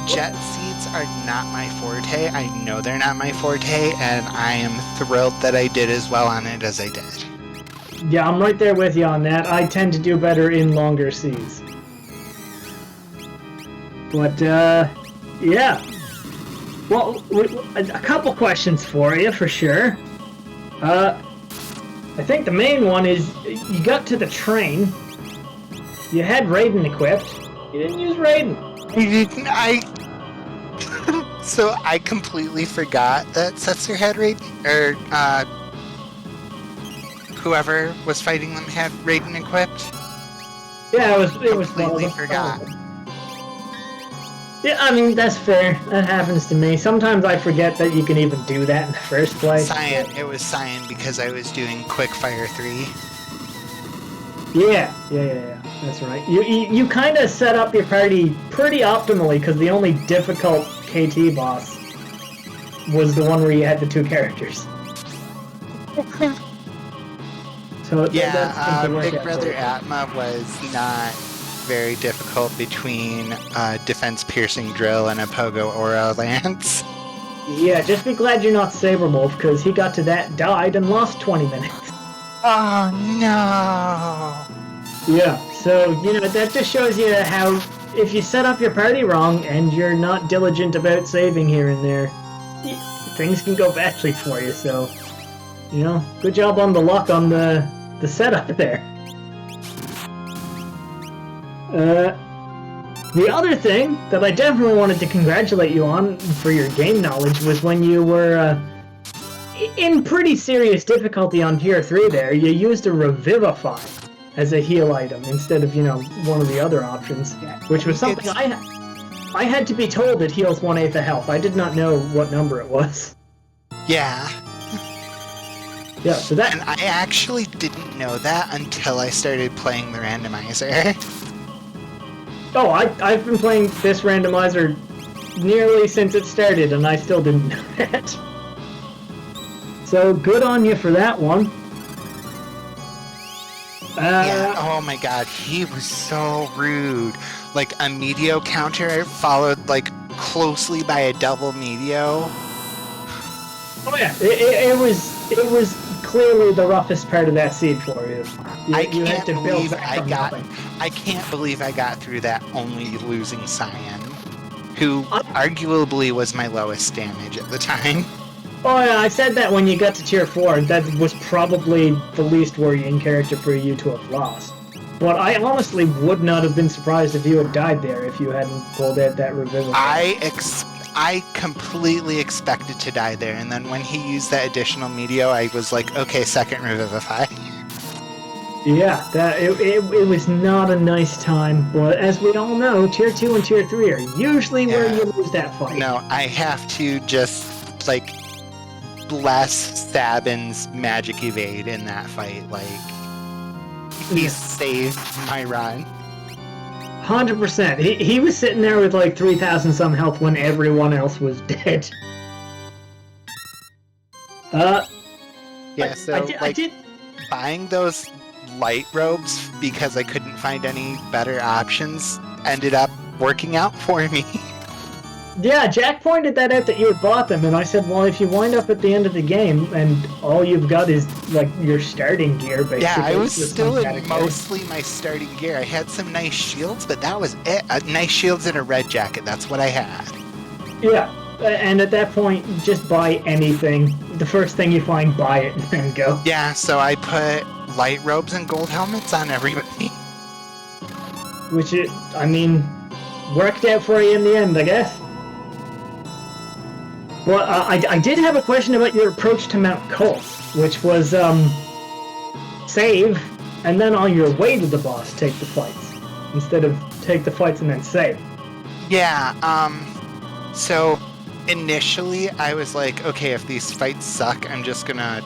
C: Jet seats are not my forte. I know they're not my forte, and I am thrilled that I did as well on it as I did.
A: Yeah, I'm right there with you on that. I tend to do better in longer seas. But, yeah. Well, a couple questions for you, for sure. I think the main one is, you got to the train, you had Raiden equipped, you didn't use Raiden.
C: So I completely forgot that Setzer had Raiden, or whoever was fighting them had Raiden equipped.
A: Yeah, it was
C: completely forgot.
A: Yeah, I mean, that's fair. That happens to me. Sometimes I forget that you can even do that in the first place.
C: Cyan. It was Cyan because I was doing Quickfire 3.
A: Yeah. That's right. You kind of set up your party pretty optimally because the only difficult KT boss was the one where you had the two characters. So
C: yeah, Big Brother Atma was not very difficult between defense piercing drill and a pogo aura lance.
A: Yeah, just be glad you're not Saberwolf because he got to that, died, and lost 20 minutes.
C: Oh no!
A: Yeah, so, that just shows you how, if you set up your party wrong and you're not diligent about saving here and there, things can go badly for you, so, good job on the luck on the setup there. The other thing that I definitely wanted to congratulate you on for your game knowledge was when you were in pretty serious difficulty on tier 3 there, you used a Revivify as a heal item instead of, one of the other options, which was something I had to be told it heals 1/8 of health. I did not know what number it was.
C: Yeah.
A: Yeah, so that...
C: And I actually didn't know that until I started playing the randomizer.
A: Oh, I've been playing this randomizer nearly since it started, and I still didn't know that. So, good on you for that one.
C: Yeah, oh my god, he was so rude. Like, a Meteo counter followed, closely by a double Meteo.
A: Oh yeah, it was clearly the roughest part of that seed for you.
C: I can't believe I got through that only losing Cyan, who arguably was my lowest damage at the time.
A: Oh yeah, I said that when you got to tier 4, that was probably the least worrying character for you to have lost. But I honestly would not have been surprised if you had died there if you hadn't pulled out that Revivify.
C: I completely expected to die there, and then when he used that additional Meteo, I was like, okay, second Revivify.
A: Yeah, it was not a nice time, but as we all know, tier 2 and tier 3 are usually where you lose that fight.
C: No, I have to just, bless Sabin's magic evade in that fight. He saved my run.
A: 100%. He was sitting there with 3,000 some health when everyone else was dead.
C: Yeah, so
A: I did
C: buying those light robes because I couldn't find any better options ended up working out for me.
A: Yeah, Jack pointed that out that you had bought them, and I said, well, if you wind up at the end of the game and all you've got is your starting gear, basically.
C: Yeah, I was still in mostly my starting gear. I had some nice shields, but that was it. Nice shields and a red jacket, that's what I had.
A: Yeah, And at that point, just buy anything. The first thing you find, buy it, and then go.
C: Yeah, so I put light robes and gold helmets on everybody.
A: Which, worked out for you in the end, I guess. Well, I did have a question about your approach to Mount Cole, which was, save, and then on your way to the boss, take the fights. Instead of take the fights and then save.
C: Yeah, so initially I was like, okay, if these fights suck, I'm just gonna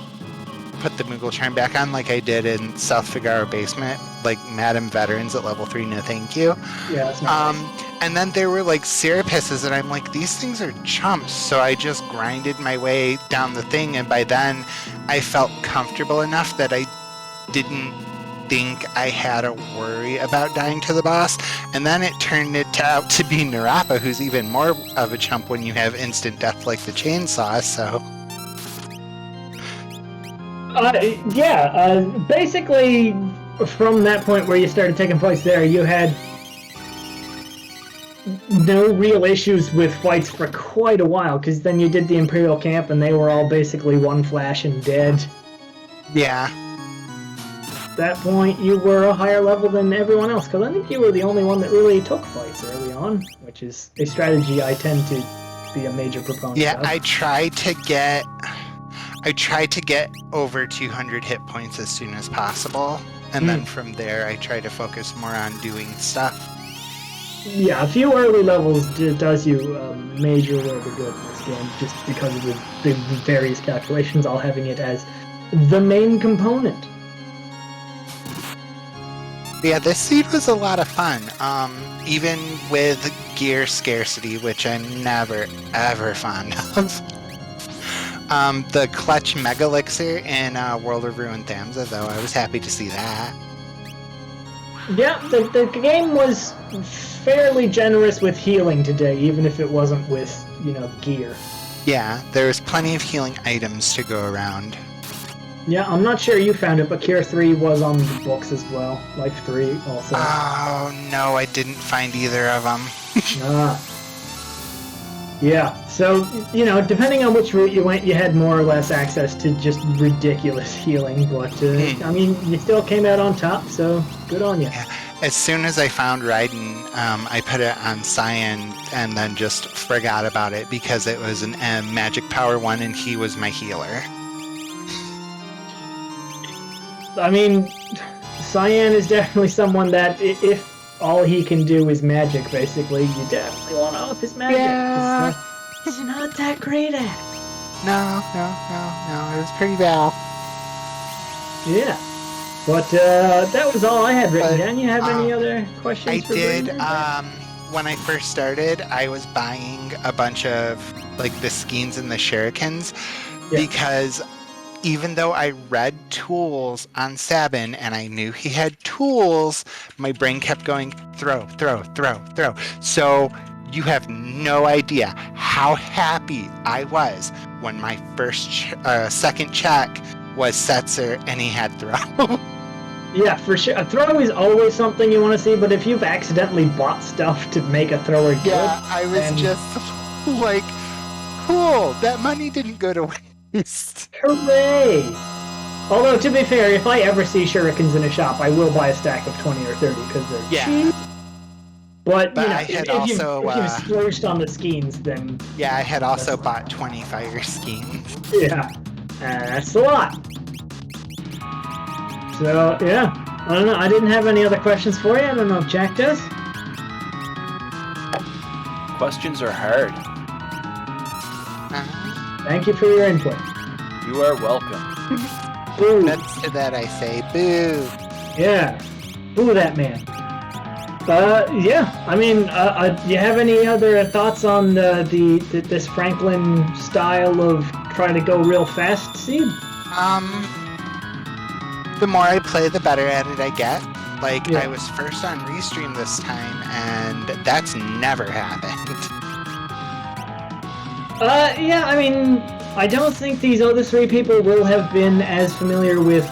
C: put the Moogle Charm back on like I did in South Figaro Basement, like Madam Veterans at level 3, no thank you.
A: Yeah, that's not nice.
C: And then there were like Serapises, and I'm like, these things are chumps, so I just grinded my way down the thing, and by then I felt comfortable enough that I didn't think I had to worry about dying to the boss. And then it turned out to be Narapa, who's even more of a chump when you have instant death like the chainsaw, so...
A: Basically, from that point where you started taking fights there, you had no real issues with fights for quite a while, because then you did the Imperial camp and they were all basically one flash and dead.
C: Yeah.
A: At that point, you were a higher level than everyone else, because I think you were the only one that really took fights early on, which is a strategy I tend to be a major proponent of.
C: I tried to get over 200 hit points as soon as possible, and then from there I try to focus more on doing stuff.
A: Yeah, a few early levels does you a major world of good in this game, just because of the various calculations, all having it as the main component.
C: Yeah, this seed was a lot of fun, even with gear scarcity, which I'm never, ever fond of. The clutch mega elixir in World of Ruined Thamsa, though, I was happy to see that.
A: Yeah, the game was fairly generous with healing today, even if it wasn't with, gear.
C: Yeah, there was plenty of healing items to go around.
A: Yeah, I'm not sure you found it, but Cure 3 was on the books as well. Life 3 also.
C: Oh, no, I didn't find either of them.
A: Yeah, so, depending on which route you went, you had more or less access to just ridiculous healing, but, you still came out on top, so good on you.
C: Yeah. As soon as I found Raiden, I put it on Cyan and then just forgot about it because it was an Magic Power 1 and he was my healer.
A: Cyan is definitely someone that, if all he can do is magic, basically, you definitely want to up his magic.
C: Yeah.
A: He's not that great at it.
C: No, it was pretty bad.
A: Yeah. But that was all I had written down. You have any other questions for Brandon?
C: When I first started, I was buying a bunch of, the skeins and the shurikens, because even though I read tools on Sabin and I knew he had tools, my brain kept going, throw. So you have no idea how happy I was when my second check was Setzer and he had throw.
A: Yeah, for sure. A throw is always something you want to see, but if you've accidentally bought stuff to make a thrower good...
C: Yeah, I was just like, cool, that money didn't go to waste.
A: Hooray! Although, to be fair, if I ever see shurikens in a shop, I will buy a stack of 20 or 30 because they're cheap. But I had if you've splurged on the skeins, then...
C: Yeah, I had also bought 20 fire skeins.
A: Yeah, that's a lot. So, yeah, I don't know. I didn't have any other questions for you. I don't know if Jack does.
B: Questions are hard.
A: Thank you for your input.
B: You are welcome.
A: Boo.
C: That's to that I say, boo.
A: Yeah, boo that man. You have any other thoughts on this Franklin style of trying to go real fast, Seed?
C: The more I play, the better at it I get. I was first on Restream this time, and that's never happened.
A: I don't think these other three people will have been as familiar with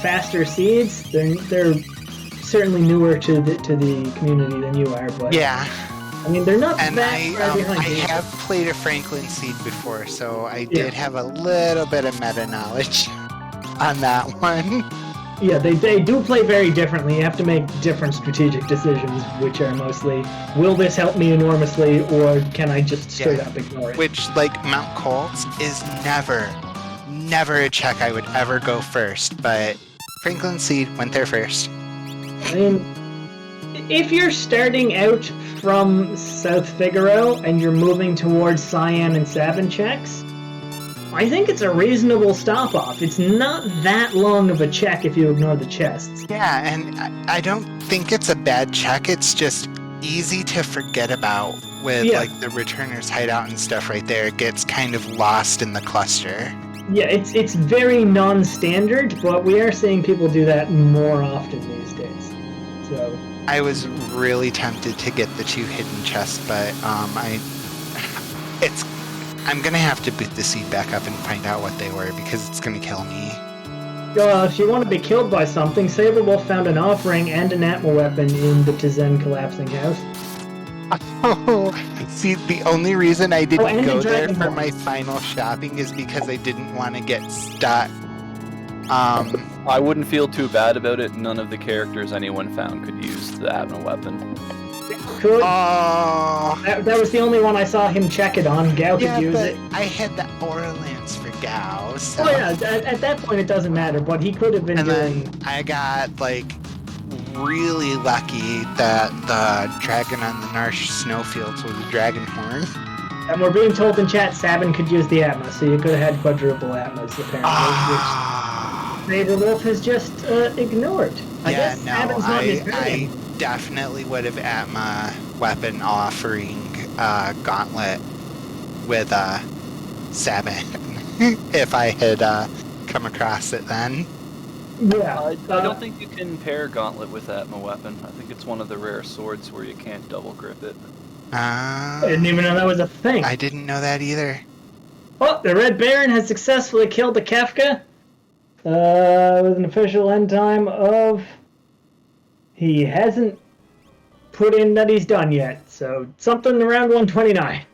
A: faster seeds. They're certainly newer to the community than you are, but...
C: Yeah.
A: I mean, they're not
C: And
A: that
C: I
A: far behind you.
C: have played a Franklin Seed before, so I did have a little bit of meta knowledge on that one.
A: Yeah, they do play very differently. You have to make different strategic decisions, which are mostly, will this help me enormously, or can I just straight up ignore it?
C: Which, like, Mount Colts is never a check I would ever go first, but Franklin Seed went there first.
A: I mean, if you're starting out from South Figaro and you're moving towards Cyan and Savin checks, I think it's a reasonable stop-off. It's not that long of a check if you ignore the chests.
C: Yeah, and I don't think it's a bad check. It's just easy to forget about with like the returners hideout and stuff right there. It gets kind of lost in the cluster.
A: Yeah, it's very non-standard, but we are seeing people do that more often these days. So
C: I was really tempted to get the 2 hidden chests, but I'm gonna have to boot the seed back up and find out what they were because it's gonna kill me.
A: If you want to be killed by something, Saberwolf found an offering and an Atma weapon in the Tizen collapsing house.
C: Oh, see, the only reason I didn't go there for
A: Dragon
C: my final shopping is because I didn't want to get stuck.
B: I wouldn't feel too bad about it. None of the characters anyone found could use the Atma weapon.
A: Could.
C: Oh.
A: That was the only one I saw him check it on. Gao could use it.
C: I had the Aura Lance for Gao. So.
A: Oh yeah, at that point it doesn't matter, but he could have been doing...
C: Then I got, like, really lucky that the dragon on the Narsh snowfields was a dragon horn.
A: And we're being told in chat Sabin could use the Atma, so you could have had quadruple Atmas apparently, which Saberwolf has just ignored. I guess Sabin's not his
C: I definitely would have Atma weapon offering gauntlet with Sabin if I had come across it then.
A: Yeah,
B: I don't think you can pair Gauntlet with Atma weapon. I think it's one of the rare swords where you can't double grip it.
A: I didn't even know that was a thing.
C: I didn't know that either.
A: Oh, the Red Baron has successfully killed the Kefka with an official end time of... He hasn't put in that he's done yet, so something around 129.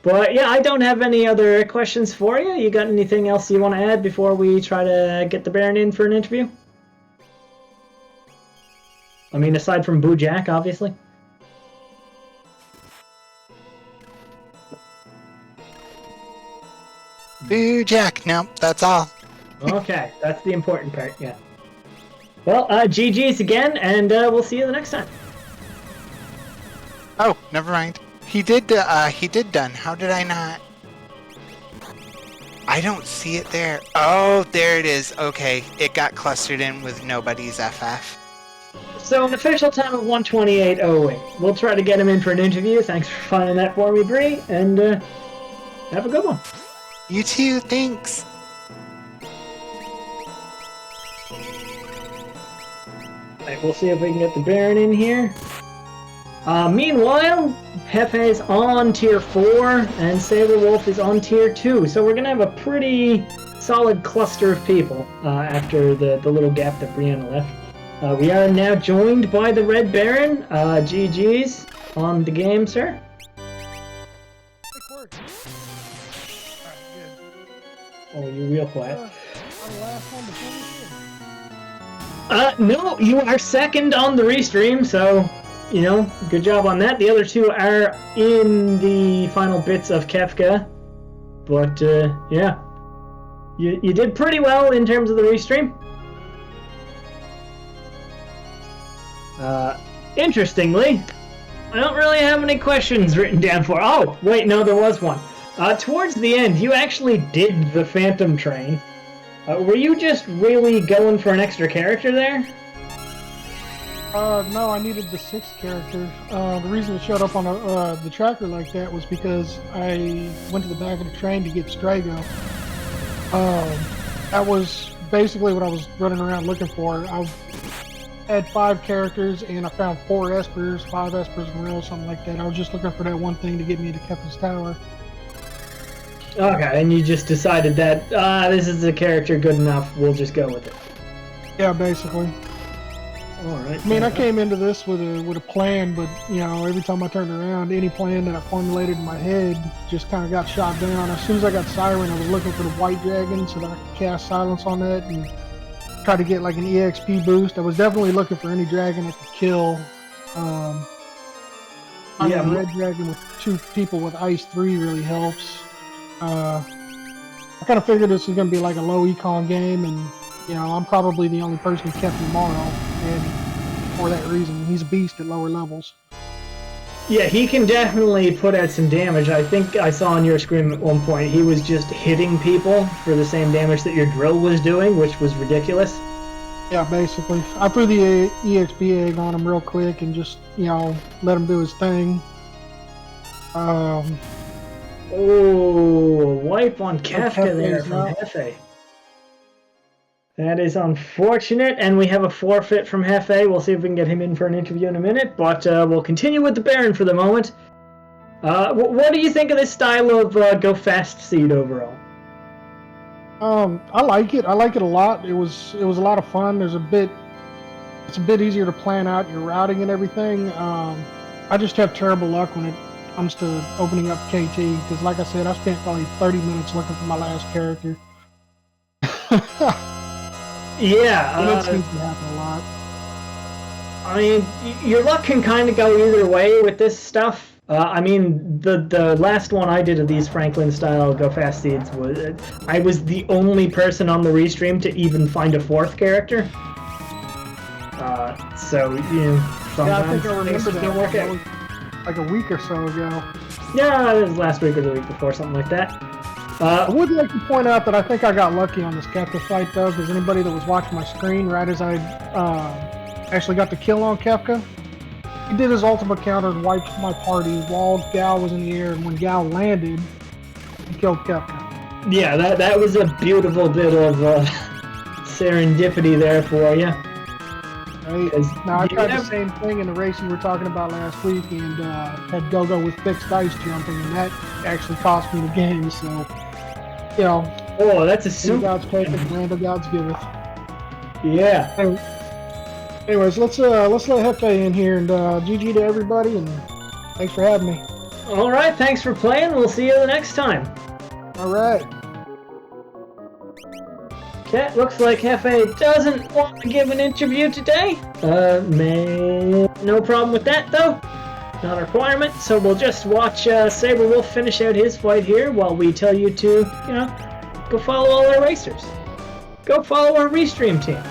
A: But yeah, I don't have any other questions for you. You got anything else you want to add before we try to get the Baron in for an interview? I mean, aside from Boo Jack, obviously.
C: Boo Jack, nope, that's all.
A: Okay, that's the important part, yeah. Well, GG's again, and we'll see you the next time.
C: Oh, never mind. He did done. How did I not? I don't see it there. Oh, there it is. Okay, it got clustered in with nobody's FF.
A: So an official time of 1:28:08. We'll try to get him in for an interview. Thanks for finding that for me, Bree, and have a good one.
C: You too, thanks.
A: Alright, we'll see if we can get the Baron in here. Meanwhile, Hefe's on tier 4, and Saberwolf is on tier 2. So we're going to have a pretty solid cluster of people after the little gap that Brianna left. We are now joined by the Red Baron. GG's on the game, sir.
D: Quick work. Alright, good.
A: Oh, you're real quiet.
D: I'm the last one to finish it.
A: No, you are second on the restream, so... You know, good job on that. The other two are in the final bits of Kefka. But, yeah. You did pretty well in terms of the restream. Interestingly, I don't really have any questions written down for... Oh, wait, no, there was one. Towards the end, you actually did the Phantom Train. Were you just really going for an extra character there?
D: No, I needed the 6th character. The reason it showed up on the tracker like that was because I went to the back of the train to get Strago. That was basically what I was running around looking for. I had 5 characters and I found 4 Espers, 5 Espers in a row, something like that. I was just looking for that one thing to get me to Kefka's Tower.
A: Okay, and you just decided that, this is a character good enough, we'll just go with it.
D: Yeah, basically.
A: All right.
D: I mean, I came into this with a plan, but you know, every time I turned around, any plan that I formulated in my head just kind of got shot down. As soon as I got Siren, I was looking for the white dragon so that I could cast silence on that and try to get like an EXP boost. I was definitely looking for any dragon I could kill. I mean, red dragon with 2 people with ice 3 really helps. I kind of figured this was going to be like a low econ game, and you know, I'm probably the only person who kept tomorrow, and for that reason, he's a beast at lower levels.
A: Yeah, he can definitely put out some damage. I think I saw on your screen at one point he was just hitting people for the same damage that your drill was doing, which was ridiculous.
D: Yeah, basically. I threw the EXP egg on him real quick and just, you know, let him do his thing.
A: Oh, wipe on Kafka there from Hefe. That is unfortunate, and we have a forfeit from Hefe. We'll see if we can get him in for an interview in a minute, but we'll continue with the Baron for the moment. What do you think of this style of Go Fast Seed overall?
D: I like it. I like it a lot. It was a lot of fun. It's a bit easier to plan out your routing and everything. I just have terrible luck when it comes to opening up KT, because like I said, I spent probably 30 minutes looking for my last character.
A: Yeah,
D: and it seems to happen a lot.
A: I mean, your luck can kind of go either way with this stuff. I mean, the last one I did of these Franklin-style Go Fast Seeds was I was the only person on the restream to even find a 4th character. So, you know, sometimes
D: yeah, I think I remember
A: things don't work out.
D: Was like a week or so ago.
A: Yeah, it was last week or the week before, something like that.
D: I would like to point out that I think I got lucky on this Kefka fight, though, because anybody that was watching my screen right as I actually got the kill on Kefka, he did his ultimate counter and wiped my party while Gal was in the air, and when Gal landed, he killed Kefka.
A: Yeah, that was a beautiful bit of serendipity there for you.
D: Right. Now, I tried the same thing in the race you were talking about last week, and had Go-Go with fixed ice jumping, and that actually cost me the game, so, you know.
A: Oh, that's a super.
D: God's perfect, land of God's giveth.
A: Yeah.
D: Anyways, let's let Hefe in here, and GG to everybody, and thanks for having me.
A: All right, thanks for playing. We'll see you the next time.
D: All right.
A: Okay, looks like Hefe doesn't want to give an interview today. No problem with that, though. Not a requirement, so we'll just watch Saberwolf finish out his fight here while we tell you to, you know, go follow all our racers. Go follow our restream team.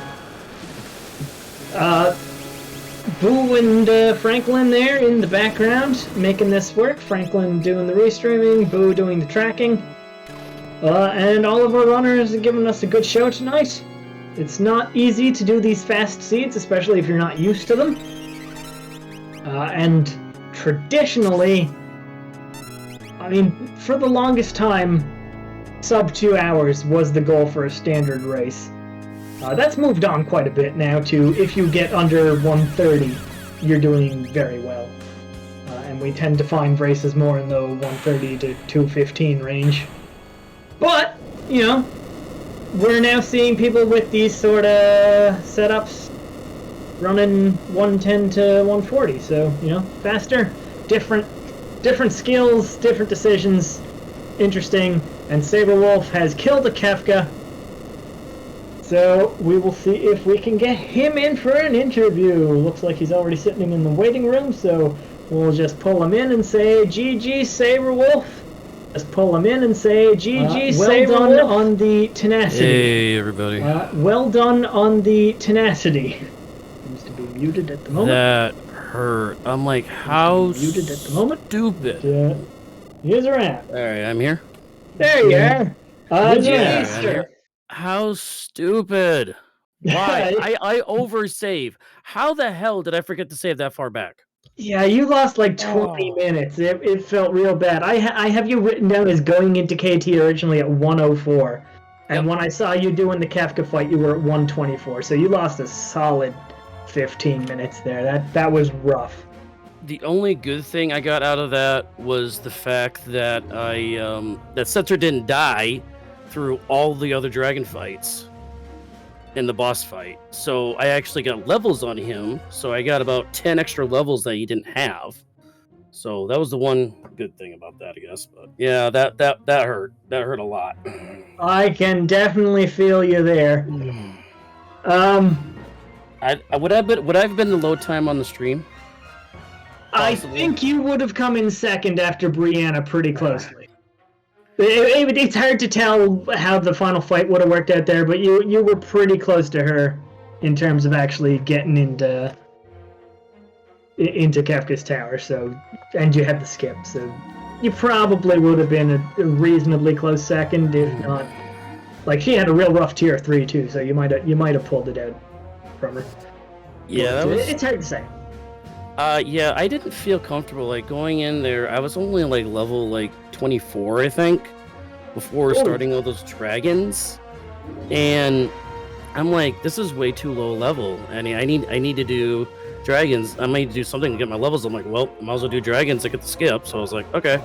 A: Boo and Franklin there in the background making this work. Franklin doing the restreaming, Boo doing the tracking. And all of our runners are giving us a good show tonight. It's not easy to do these fast seeds, especially if you're not used to them. And traditionally, I mean, for the longest time, sub 2 hours was the goal for a standard race. That's moved on quite a bit now to if you get under 130, you're doing very well. And we tend to find races more in the 130 to 215 range. But, you know, we're now seeing people with these sort of setups running 110 to 140. So, you know, faster, different skills, different decisions, interesting. And Saberwolf has killed a Kefka. So we will see if we can get him in for an interview. Looks like he's already sitting in the waiting room, so we'll just pull him in and say, GG Saberwolf. Just pull him in and say, GG Saberwolf. Well done on the tenacity.
E: Hey, everybody.
A: Well done on the tenacity. Seems to be muted at the moment.
E: That hurt. I'm like, how
A: muted at the moment.
E: Stupid.
A: Here's around.
E: Alright, I'm here.
A: There you are.
E: Yeah,
A: GG,
E: I'm
A: sir.
E: here. How stupid. Why? I oversave. How the hell did I forget to save that far back?
A: Yeah, you lost like 20 minutes. It felt real bad. I have you written down as going into KT originally at 104. And when I saw you doing the Kefka fight, you were at 124. So you lost a solid 15 minutes there. That was rough.
E: The only good thing I got out of that was the fact that that Setzer didn't die through all the other dragon fights. in the boss fight. So I actually got levels on him. So I got about 10 extra levels that he didn't have. So that was the one good thing about that, I guess. But yeah, that hurt. That hurt a lot.
A: I can definitely feel you there.
E: Would I have been the load time on the stream?
A: Possibly. I think you would have come in second after Brianna pretty closely. It's hard to tell how the final fight would have worked out there, but you were pretty close to her in terms of actually getting into Kefka's tower. So, and you had the skip, so you probably would have been a reasonably close second, if not. Like, she had a real rough tier 3 too, so you might have pulled it out from her.
E: Yeah,
A: it's hard to say.
E: Yeah, I didn't feel comfortable like going in there. I was only like level like 24, I think, before starting all those dragons, and I'm like, this is way too low level. And I need to do dragons. I might do something to get my levels. I'm like, well, I might as well do dragons to get the skip. So I was like, okay.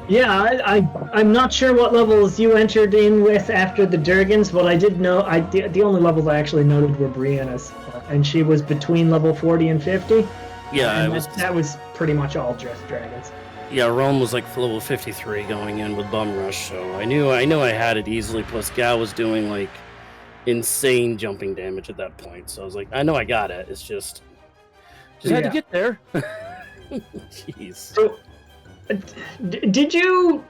A: Yeah, I'm not sure what levels you entered in with after the Durgans, but I did know the only levels I actually noted were Brianna's, and she was between level 40 and 50.
E: Yeah,
A: that was pretty much all just dragons.
E: Yeah, Rome was like level 53 going in with Bum Rush, so I knew I had it easily. Plus, Gal was doing like insane jumping damage at that point, so I was like, I know I got it. It's just had to get there. Jeez. So,
A: did you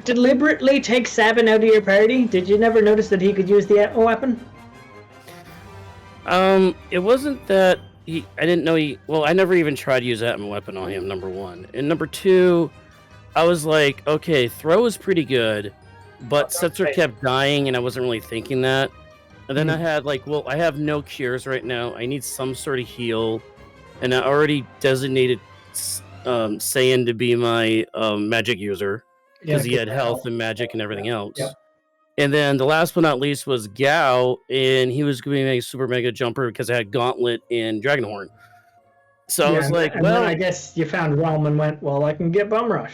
A: deliberately take Sabin out of your party? Did you never notice that he could use the Atma weapon?
E: It wasn't that I didn't know well, I never even tried to use Atma weapon on him, number one. And number two, I was like, okay, throw is pretty good, but Setzer kept dying and I wasn't really thinking that. And then I had like, well, I have no cures right now. I need some sort of heal. And I already designated Saiyan to be my magic user because he had health and magic and everything else. Yeah. And then the last but not least was Gao, and he was going to be a super mega jumper because I had Gauntlet and Dragonhorn. So I was like, well,
A: I guess you found Realm and went, well, I can get Bum Rush.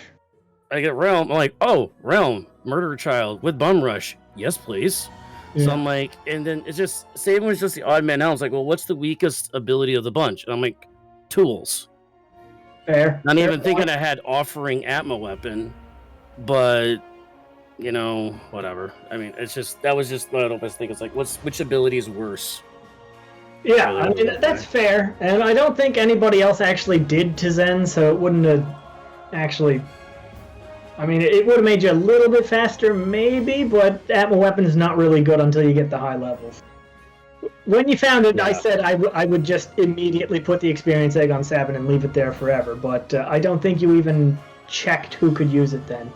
E: I get Realm. I'm like, oh, Realm, Murderer Child with Bum Rush. Yes, please. Yeah. So I'm like, and then it's just, Sabin was just the odd man out. I was like, well, what's the weakest ability of the bunch? And I'm like, tools.
A: Fair.
E: Not even thinking I had offering Atma weapon, but you know, whatever. I mean, it's just that was just what I was thinking. It's like, which ability is worse?
A: Yeah, I mean that's fair, and I don't think anybody else actually did to Zen, so it wouldn't have actually. I mean, it would have made you a little bit faster, maybe, but Atma weapon is not really good until you get the high levels. When you found it, I said I would just immediately put the experience egg on Sabin and leave it there forever, but I don't think you even checked who could use it then.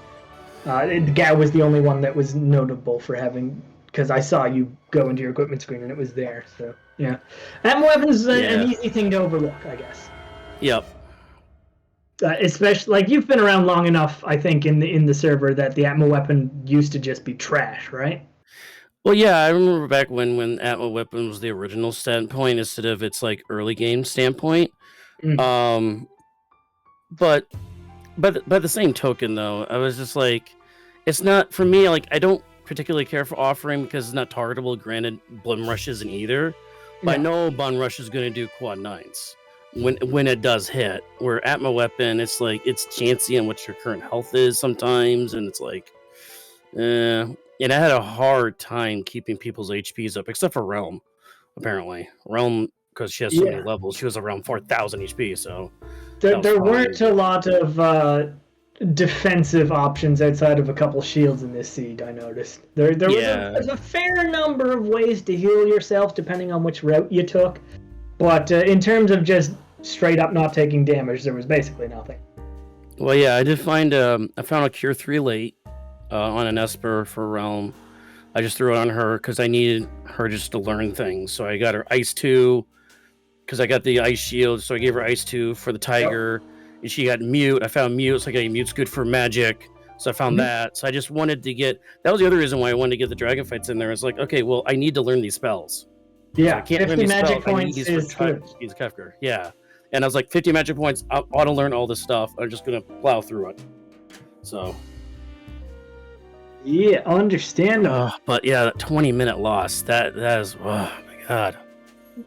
A: Gao was the only one that was notable for having, because I saw you go into your equipment screen and it was there, so yeah. Atma weapon's an easy thing to overlook, I guess.
E: Yep.
A: Especially, like, you've been around long enough, I think, in the server that the Atma weapon used to just be trash, right?
E: Well, yeah, I remember back when Atma weapon was the original standpoint instead of its like early game standpoint. Mm. But by the same token, though, I was just like, it's not for me. Like, I don't particularly care for offering because it's not targetable. Granted, Bum Rush isn't either, but I know Bum Rush is going to do quad 9s when it does hit. Where Atma weapon, it's like it's chancy on what your current health is sometimes, and it's like, and I had a hard time keeping people's HPs up, except for Realm. Apparently, Realm, because she has so many levels, she was around 4,000 HP. So
A: there weren't a lot of defensive options outside of a couple shields in this seed. I noticed there was a fair number of ways to heal yourself depending on which route you took, but in terms of just straight up not taking damage, there was basically nothing.
E: Well, yeah, I did find I found a Cure 3 late. On an Esper for Realm. I just threw it on her because I needed her just to learn things. So I got her Ice 2 because I got the Ice Shield. So I gave her Ice 2 for the Tiger. And she got Mute. I found Mute. So I got Mute's good for magic. So I found that. So I just wanted to get... That was the other reason why I wanted to get the Dragon Fights in there. It's like, okay, well, I need to learn these spells.
A: Yeah,
E: so I can't
A: 50
E: learn these
A: magic
E: spells.
A: points is good.
E: He's Kefka. Yeah. And I was like, 50 magic points. I ought to learn all this stuff. I'm just going to plow through it. So...
A: Yeah, understandable.
E: But yeah, that 20-minute loss. That is. Oh my god.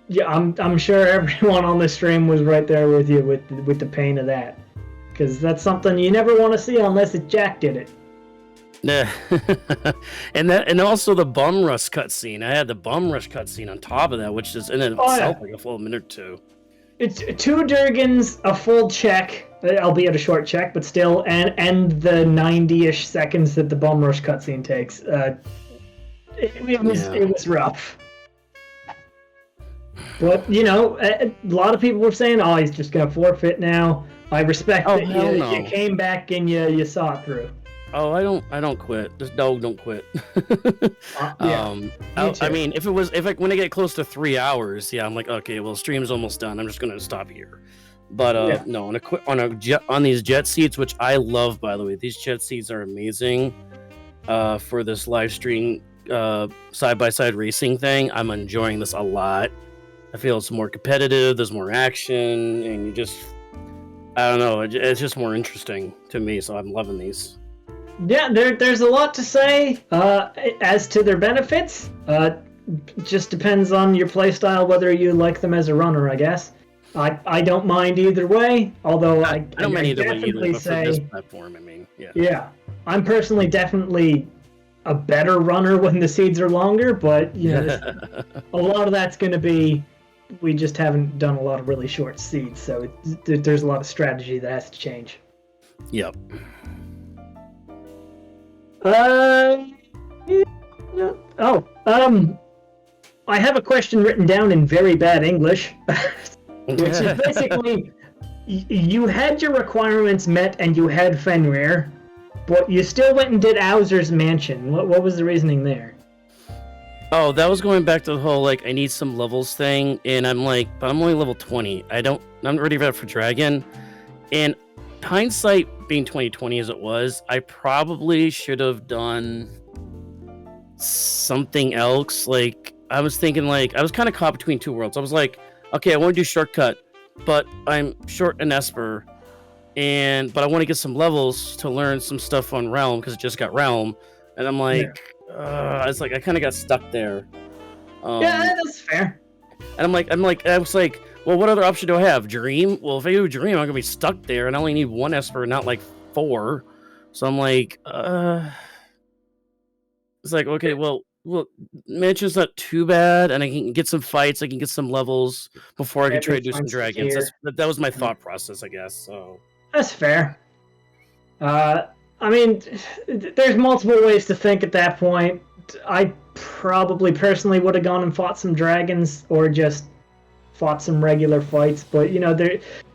A: Yeah, I'm sure everyone on the stream was right there with you with the pain of that, because that's something you never want to see unless Jack did it.
E: Yeah, and also the bum rush cutscene. I had the bum rush cutscene on top of that, which is in itself like a full minute or two.
A: It's 2 Durgans, a full check, albeit a short check, but still, and the 90-ish seconds that the bum rush cutscene takes. It was rough. But a lot of people were saying, "Oh, he's just gonna forfeit now." I respect that you came back and you saw it through.
E: Oh, I don't quit. This dog don't quit. I mean, when I get close to 3 hours, yeah, I'm like, okay, well, stream's almost done. I'm just gonna stop here. But no, on these jet seats, which I love, by the way, these jet seats are amazing. For this live stream side-by-side racing thing, I'm enjoying this a lot. I feel it's more competitive. There's more action, and I don't know. It's just more interesting to me, so I'm loving these.
A: Yeah, there's a lot to say as to their benefits. Just depends on your playstyle, whether you like them as a runner, I guess. I don't mind either way, although I
E: don't mind either way either, but
A: say,
E: for this platform, I mean, yeah.
A: Yeah, I'm personally definitely a better runner when the seeds are longer, but a lot of that's going to be we just haven't done a lot of really short seeds, so there's a lot of strategy that has to change.
E: Yep.
A: I have a question written down in very bad English, which is basically, you had your requirements met and you had Fenrir, but you still went and did Owser's Mansion. What was the reasoning there?
E: Oh, that was going back to the whole, I need some levels thing, and I'm like, but I'm only level 20. I'm not ready for Dragon, and hindsight being 2020 as it was, I probably should have done something else. I was thinking, I was kind of caught between two worlds. I was like, okay, I want to do shortcut, but I'm short in Esper, but I want to get some levels to learn some stuff on Realm because it just got Realm, and I'm like, I kind of got stuck there.
A: Yeah, that's fair.
E: And I was like, well, what other option do I have? Dream? Well, if I do Dream, I'm gonna be stuck there, and I only need 1 Esper, not 4. So I'm like, it's like, okay, well, Mansion's not too bad, and I can get some fights, I can get some levels before I can try to do some dragons. That was my thought process, I guess. So
A: that's fair. I mean, there's multiple ways to think at that point. I probably personally would have gone and fought some dragons, or just fought some regular fights, but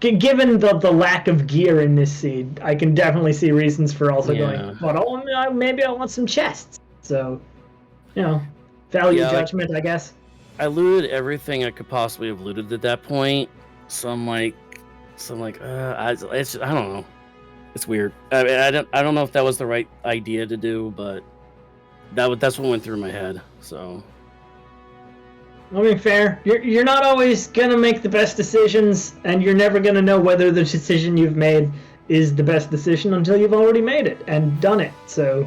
A: given the lack of gear in this seed, I can definitely see reasons for also going, but maybe I want some chests. So, value judgment, I guess. I
E: looted everything I could possibly have looted at that point. So I'm like, I don't know. It's weird. I don't know if that was the right idea to do, but that's what went through my head. So.
A: I mean, fair. You're not always gonna make the best decisions, and you're never gonna know whether the decision you've made is the best decision until you've already made it and done it. So,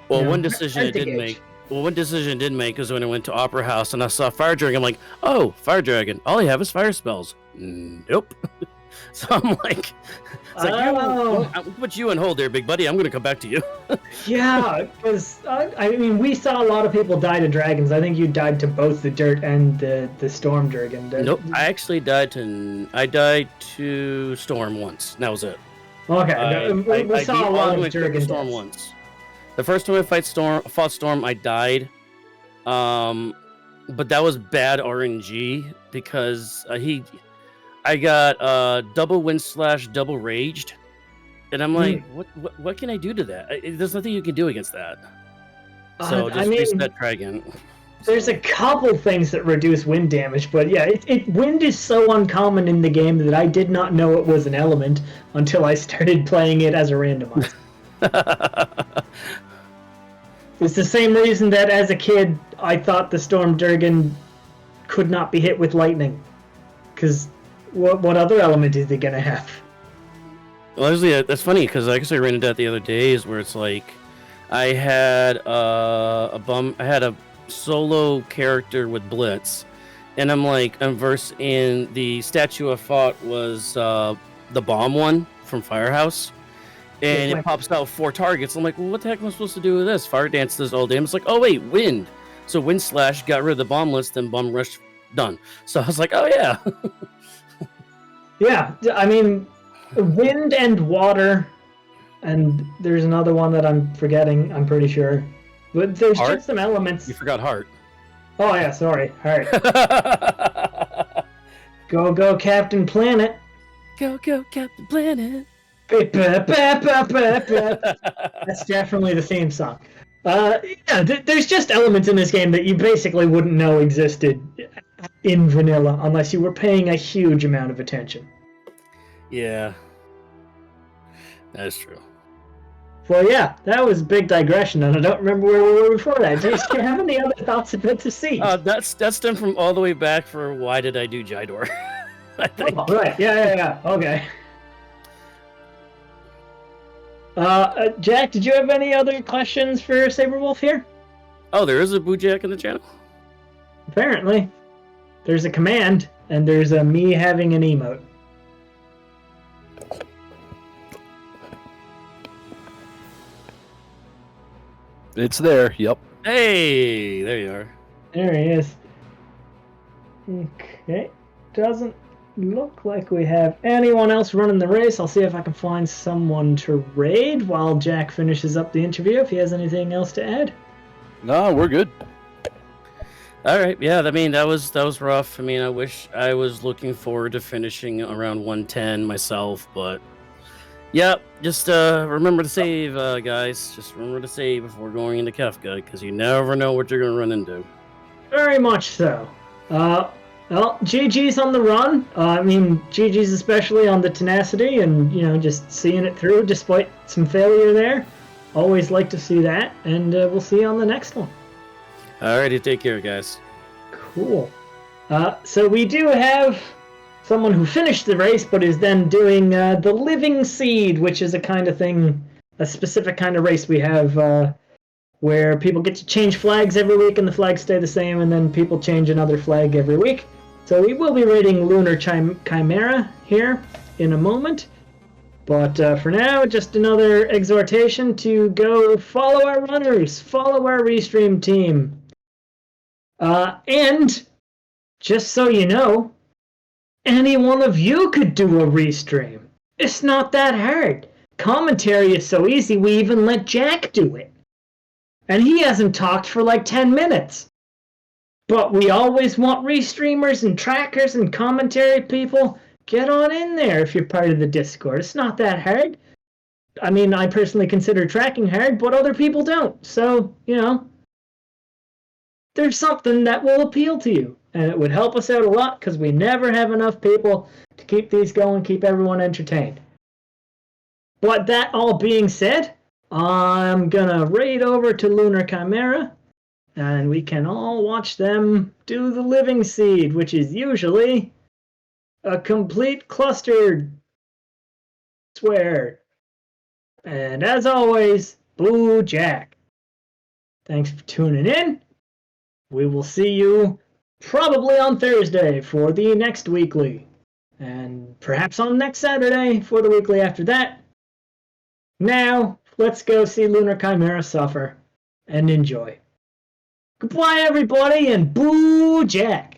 E: one decision I did make. Well, one decision I did make was when I went to Opera House and I saw Fire Dragon. I'm like, oh, Fire Dragon. All I have is fire spells. Nope. So I'm like, I'll put you on hold there, big buddy. I'm going to come back to you.
A: Yeah, because, I mean, we saw a lot of people die to dragons. I think you died to both the Dirt and the Storm Dragon.
E: Nope, I actually died to Storm once. That was it.
A: Okay, we saw a lot of Dragon
E: Storm once. The first time I fought Storm, I died. But that was bad RNG because I got double wind slash, double raged, and I'm like, what can I do to that? There's nothing you can do against that. So just reset dragon.
A: There's a couple things that reduce wind damage, but yeah, wind is so uncommon in the game that I did not know it was an element until I started playing it as a randomizer. It's the same reason that as a kid I thought the Storm Durgan could not be hit with lightning, because what other element is he gonna have?
E: Well, actually, that's funny because I guess I ran into that the other day, is where it's like, I had I had a solo character with Blitz, and I'm versed in the statue I fought was the bomb one from Firehouse, and it pops out 4 targets. I'm like, well, what the heck am I supposed to do with this? Fire dance does all damage. It's like, oh wait, wind. So wind slash got rid of the bomb list, then bomb rush done. So I was like, oh yeah.
A: Yeah, I mean, wind and water, and there's another one that I'm forgetting, I'm pretty sure. But there's
E: Heart?
A: just some elements.
E: You forgot heart.
A: Oh yeah, sorry. Heart. Go, Captain Planet.
E: Go, Captain Planet.
A: That's definitely the theme song. Yeah, there's just elements in this game that you basically wouldn't know existed in vanilla unless you were paying a huge amount of attention.
E: Yeah, that's true.
A: Well, yeah, that was a big digression, and I don't remember where we were before that. Do you have any other thoughts about the Siege?
E: That's done from all the way back for why did I do Jidor? I think.
A: Oh, right, yeah, okay. Jack, did you have any other questions for Saberwolf here?
E: Oh, there is a Boojack in the channel?
A: Apparently. There's a command, and there's a me having an emote.
B: It's there, yep.
E: Hey, there you are.
A: There he is. Okay. Doesn't look like we have anyone else running the race. I'll see if I can find someone to raid while Jack finishes up the interview, if he has anything else to add.
B: No, we're good.
E: All right, yeah, I mean, that was rough. I mean, I wish I was looking forward to finishing around 110 myself, but yeah, just remember to save, guys. Just remember to save before going into Kefka, because you never know what you're going to run into.
A: Very much so. Well, GG's on the run. I mean, GG's especially on the tenacity and, just seeing it through despite some failure there. Always like to see that, and we'll see you on the next one.
E: Alrighty, take care, guys.
A: Cool. So we do have someone who finished the race but is then doing the Living Seed, which is a kind of thing, a specific kind of race we have where people get to change flags every week and the flags stay the same, and then people change another flag every week. So we will be rating Lunar Chimera here in a moment. But for now, just another exhortation to go follow our runners, follow our Restream team. And just so you know, any one of you could do a Restream. It's not that hard. Commentary is so easy, we even let Jack do it. And he hasn't talked for like 10 minutes. But we always want Restreamers and trackers and commentary people. Get on in there if you're part of the Discord. It's not that hard. I mean, I personally consider tracking hard, but other people don't. So, there's something that will appeal to you. And it would help us out a lot because we never have enough people to keep these going, keep everyone entertained. But that all being said, I'm gonna raid over to Lunar Chimera, and we can all watch them do the Living Seed, which is usually a complete clustered swear. And as always, Boo Jack. Thanks for tuning in. We will see you probably on Thursday for the next weekly, and perhaps on next Saturday for the weekly after that. Now, let's go see Lunar Chimera suffer and enjoy. Goodbye, everybody, and Boo Jack!